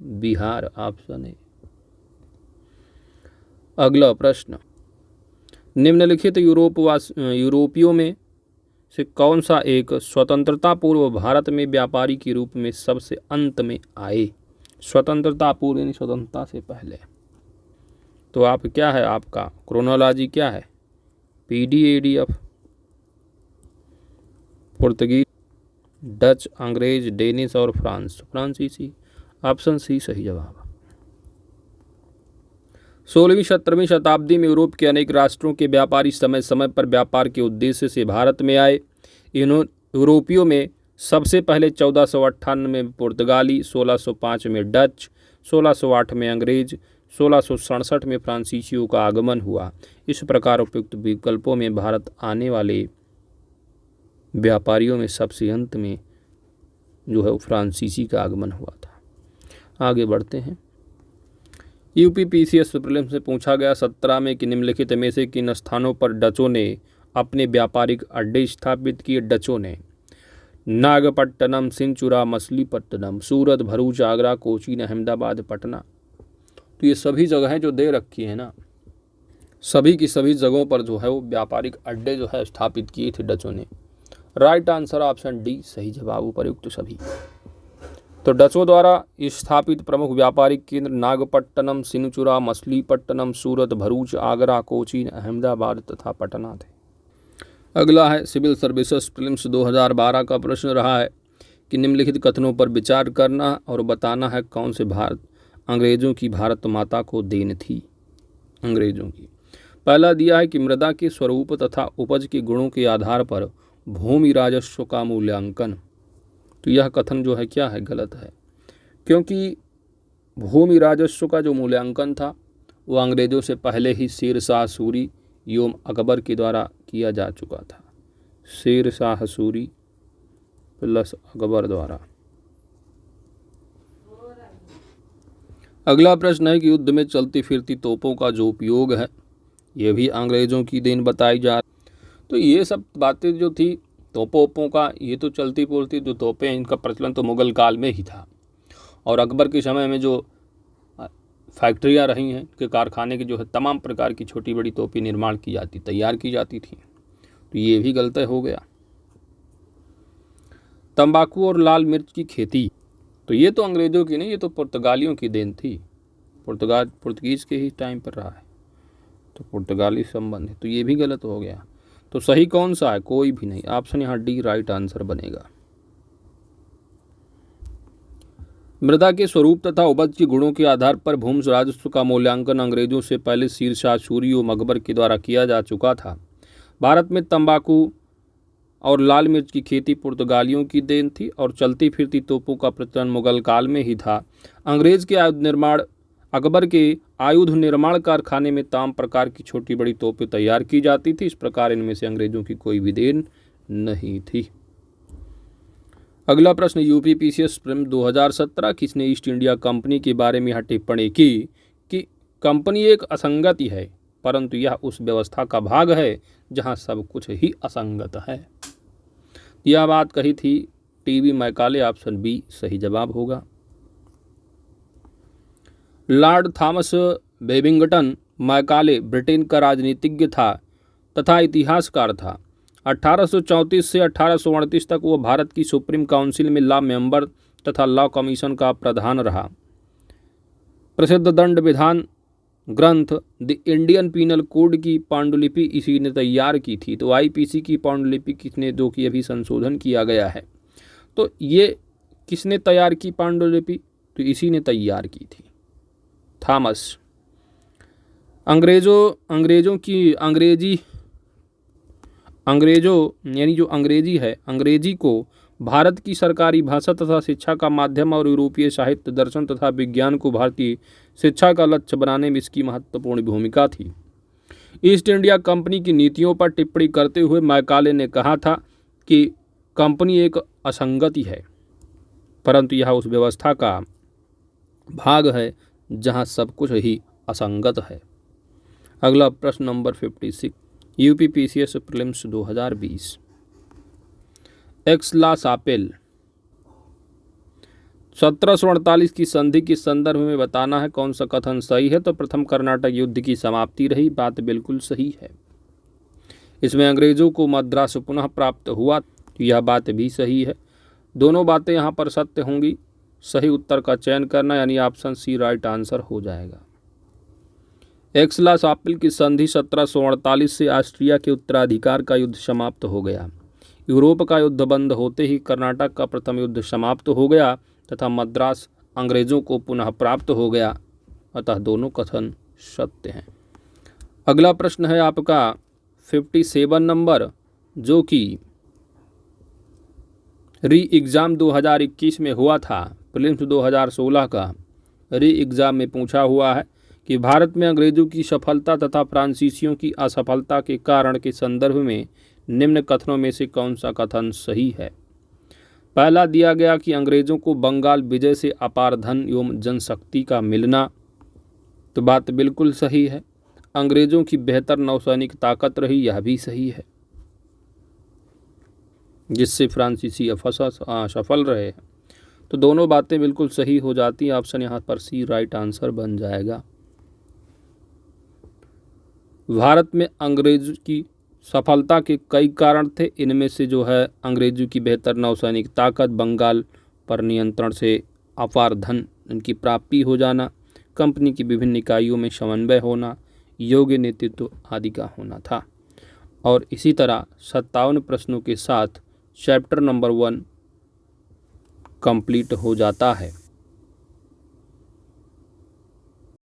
बिहार। ऑप्शन है। अगला प्रश्न, निम्नलिखित यूरोपियों में से कौन सा एक स्वतंत्रता पूर्व भारत में व्यापारी के रूप में सबसे अंत में आए? स्वतंत्रता पूर्व यानी स्वतंत्रता से पहले। तो आप क्या है, आपका क्रोनोलॉजी क्या है? PDADF, पुर्तगीज, डच, अंग्रेज, डेनिश और फ्रांसीसी। ऑप्शन सी सही जवाब। 16वीं-17वीं शताब्दी में यूरोप के अनेक राष्ट्रों के व्यापारी समय समय पर व्यापार के उद्देश्य से भारत में आए। इन यूरोपियों में सबसे पहले 1458 में पुर्तगाली, 1605 में डच, 1608 में अंग्रेज, 1667 में फ्रांसीसियों का आगमन हुआ। इस प्रकार उपयुक्त विकल्पों में भारत आने वाले व्यापारियों में सबसे अंत में जो है फ्रांसीसी का आगमन हुआ था। आगे बढ़ते हैं। यूपीपीसीएस प्रीलिम्स से पूछा गया 17 में कि निम्नलिखित में से किन स्थानों पर डचों ने अपने व्यापारिक अड्डे स्थापित किए। डचों ने नागपट्टनम, सिंचुरा, मछलीपट्टनम, सूरत, भरूच, आगरा, कोचीन, अहमदाबाद, पटना। तो ये सभी जगहें जो दे रखी है ना, सभी की सभी जगहों पर जो है वो व्यापारिक अड्डे जो है स्थापित किए थे डचों ने। राइट आंसर ऑप्शन डी सही जवाब, उपर्युक्त सभी। तो डचों द्वारा स्थापित प्रमुख व्यापारिक केंद्र नागपट्टनम, सिंचुरा, मछलीपट्टनम, सूरत, भरूच, आगरा, कोचीन, अहमदाबाद तथा पटना थे। अगला है सिविल सर्विसेज प्रीलिम्स 2012 का प्रश्न रहा है कि निम्नलिखित कथनों पर विचार करना और बताना है कौन से अंग्रेजों की भारत माता को देन थी। अंग्रेजों की पहला दिया है कि मृदा के स्वरूप तथा उपज के गुणों के आधार पर भूमि राजस्व का मूल्यांकन। तो यह कथन जो है क्या है, गलत है, क्योंकि भूमि राजस्व का जो मूल्यांकन था वो अंग्रेजों से पहले ही शेर शाह सूरी एवं अकबर के द्वारा किया जा चुका था। शेर शाह सूरी प्लस अकबर द्वारा। अगला प्रश्न है कि युद्ध में चलती फिरती तोपों का जो उपयोग है ये भी अंग्रेजों की देन बताई जा। तो ये सब बातें जो थी तोपों का, ये तो चलती फिरती जो तोपें, इनका प्रचलन तो मुगल काल में ही था। और अकबर के समय में जो फैक्ट्रियां रही हैं के कारखाने के जो है तमाम प्रकार की छोटी बड़ी तोपें निर्माण की जाती, तैयार की जाती थी। तो ये भी गलत हो गया। तंबाकू और लाल मिर्च की खेती, तो ये तो अंग्रेजों की नहीं, ये तो पुर्तगालियों की देन थी। पुर्तगीज के ही टाइम पर रहा है, तो पुर्तगाली संबंध है, तो ये भी गलत हो गया। तो सही कौन सा है, कोई भी नहीं। ऑप्शन यहाँ डी राइट आंसर बनेगा। मृदा के स्वरूप तथा उपज के गुणों के आधार पर भूमि राजस्व का मूल्यांकन अंग्रेजों से पहले शेर शाह सूरी और अकबर के द्वारा किया जा चुका था। भारत में तंबाकू और लाल मिर्च की खेती पुर्तगालियों की देन थी और चलती फिरती तोपों का प्रचलन मुगल काल में ही था। अंग्रेज के अकबर के आयुध निर्माण कारखाने में तमाम प्रकार की छोटी बड़ी तोपें तैयार की जाती थी। इस प्रकार इनमें से अंग्रेजों की कोई भी देन नहीं थी। अगला प्रश्न यूपीपीसीएस प्रीलिम्स 2017 किसने ईस्ट इंडिया कंपनी के बारे में यह टिप्पणी की कि कंपनी एक असंगति है, परंतु यह उस व्यवस्था का भाग है जहां सब कुछ ही असंगत है। यह बात कही थी टीबी मैकाले। ऑप्शन बी सही जवाब होगा। Lord Thomas Babington Macaulay Britain का राजनीतिज्ञ था तथा इतिहासकार था। 1834 से 1838 तक वो भारत की सुप्रीम काउंसिल में लॉ मेंबर तथा लॉ कमीशन का प्रधान रहा। प्रसिद्ध दंड विधान ग्रंथ द इंडियन पीनल कोड की पांडुलिपि इसी ने तैयार की थी। तो आईपीसी की पांडुलिपि किसने, जो कि अभी संशोधन किया गया है, तो ये किसने तैयार की पांडुलिपि, तो इसी ने तैयार की थी, थॉमस। अंग्रेजों यानी जो अंग्रेजी है, अंग्रेजी को भारत की सरकारी भाषा तथा शिक्षा का माध्यम और यूरोपीय साहित्य, दर्शन तथा विज्ञान को भारतीय शिक्षा का लक्ष्य बनाने में इसकी महत्वपूर्ण भूमिका थी। ईस्ट इंडिया कंपनी की नीतियों पर टिप्पणी करते हुए मैकाले ने कहा था कि कंपनी एक असंगति है, परंतु यह उस व्यवस्था का भाग है जहां सब कुछ ही असंगत है। अगला प्रश्न नंबर 56 यूपीपीसीएस प्रीलिम्स 2020 एक्स-ला-शापेल 1748 की संधि के संदर्भ में बताना है कौन सा कथन सही है। तो प्रथम कर्नाटक युद्ध की समाप्ति रही, बात बिल्कुल सही है। इसमें अंग्रेजों को मद्रास पुनः प्राप्त हुआ, तो यह बात भी सही है। दोनों बातें यहाँ पर सत्य होंगी। सही उत्तर का चयन करना यानी ऑप्शन सी राइट आंसर हो जाएगा। एक्स-ला-शापेल की संधि 1748 से ऑस्ट्रिया के उत्तराधिकार का युद्ध समाप्त हो गया। यूरोप का युद्ध बंद होते ही कर्नाटक का प्रथम युद्ध समाप्त हो गया तथा मद्रास अंग्रेजों को पुनः प्राप्त हो गया, अतः दोनों कथन सत्य हैं। अगला प्रश्न है आपका 57 नंबर, जो कि री एग्ज़ाम 2021 में हुआ था। प्रीलिम्स 2016 का री एग्ज़ाम में पूछा हुआ है कि भारत में अंग्रेजों की सफलता तथा फ्रांसीसियों की असफलता के कारण के संदर्भ में निम्न कथनों में से कौन सा कथन सही है। पहला दिया गया कि अंग्रेज़ों को बंगाल विजय से अपार धन एवं जनशक्ति का मिलना, तो बात बिल्कुल सही है। अंग्रेज़ों की बेहतर नौसैनिक ताकत रही, यह भी सही है, जिससे फ्रांसीसी सफल रहे हैं। तो दोनों बातें बिल्कुल सही हो जाती हैं। ऑप्शन यहाँ पर सी राइट आंसर बन जाएगा। भारत में अंग्रेज की सफलता के कई कारण थे। इनमें से जो है अंग्रेजों की बेहतर नौसैनिक ताकत, बंगाल पर नियंत्रण से अपार धन इनकी प्राप्ति हो जाना, कंपनी की विभिन्न इकाइयों में समन्वय होना, योग्य नेतृत्व आदि का होना था। और इसी तरह 57 प्रश्नों के साथ चैप्टर नंबर 1 कंप्लीट हो जाता है।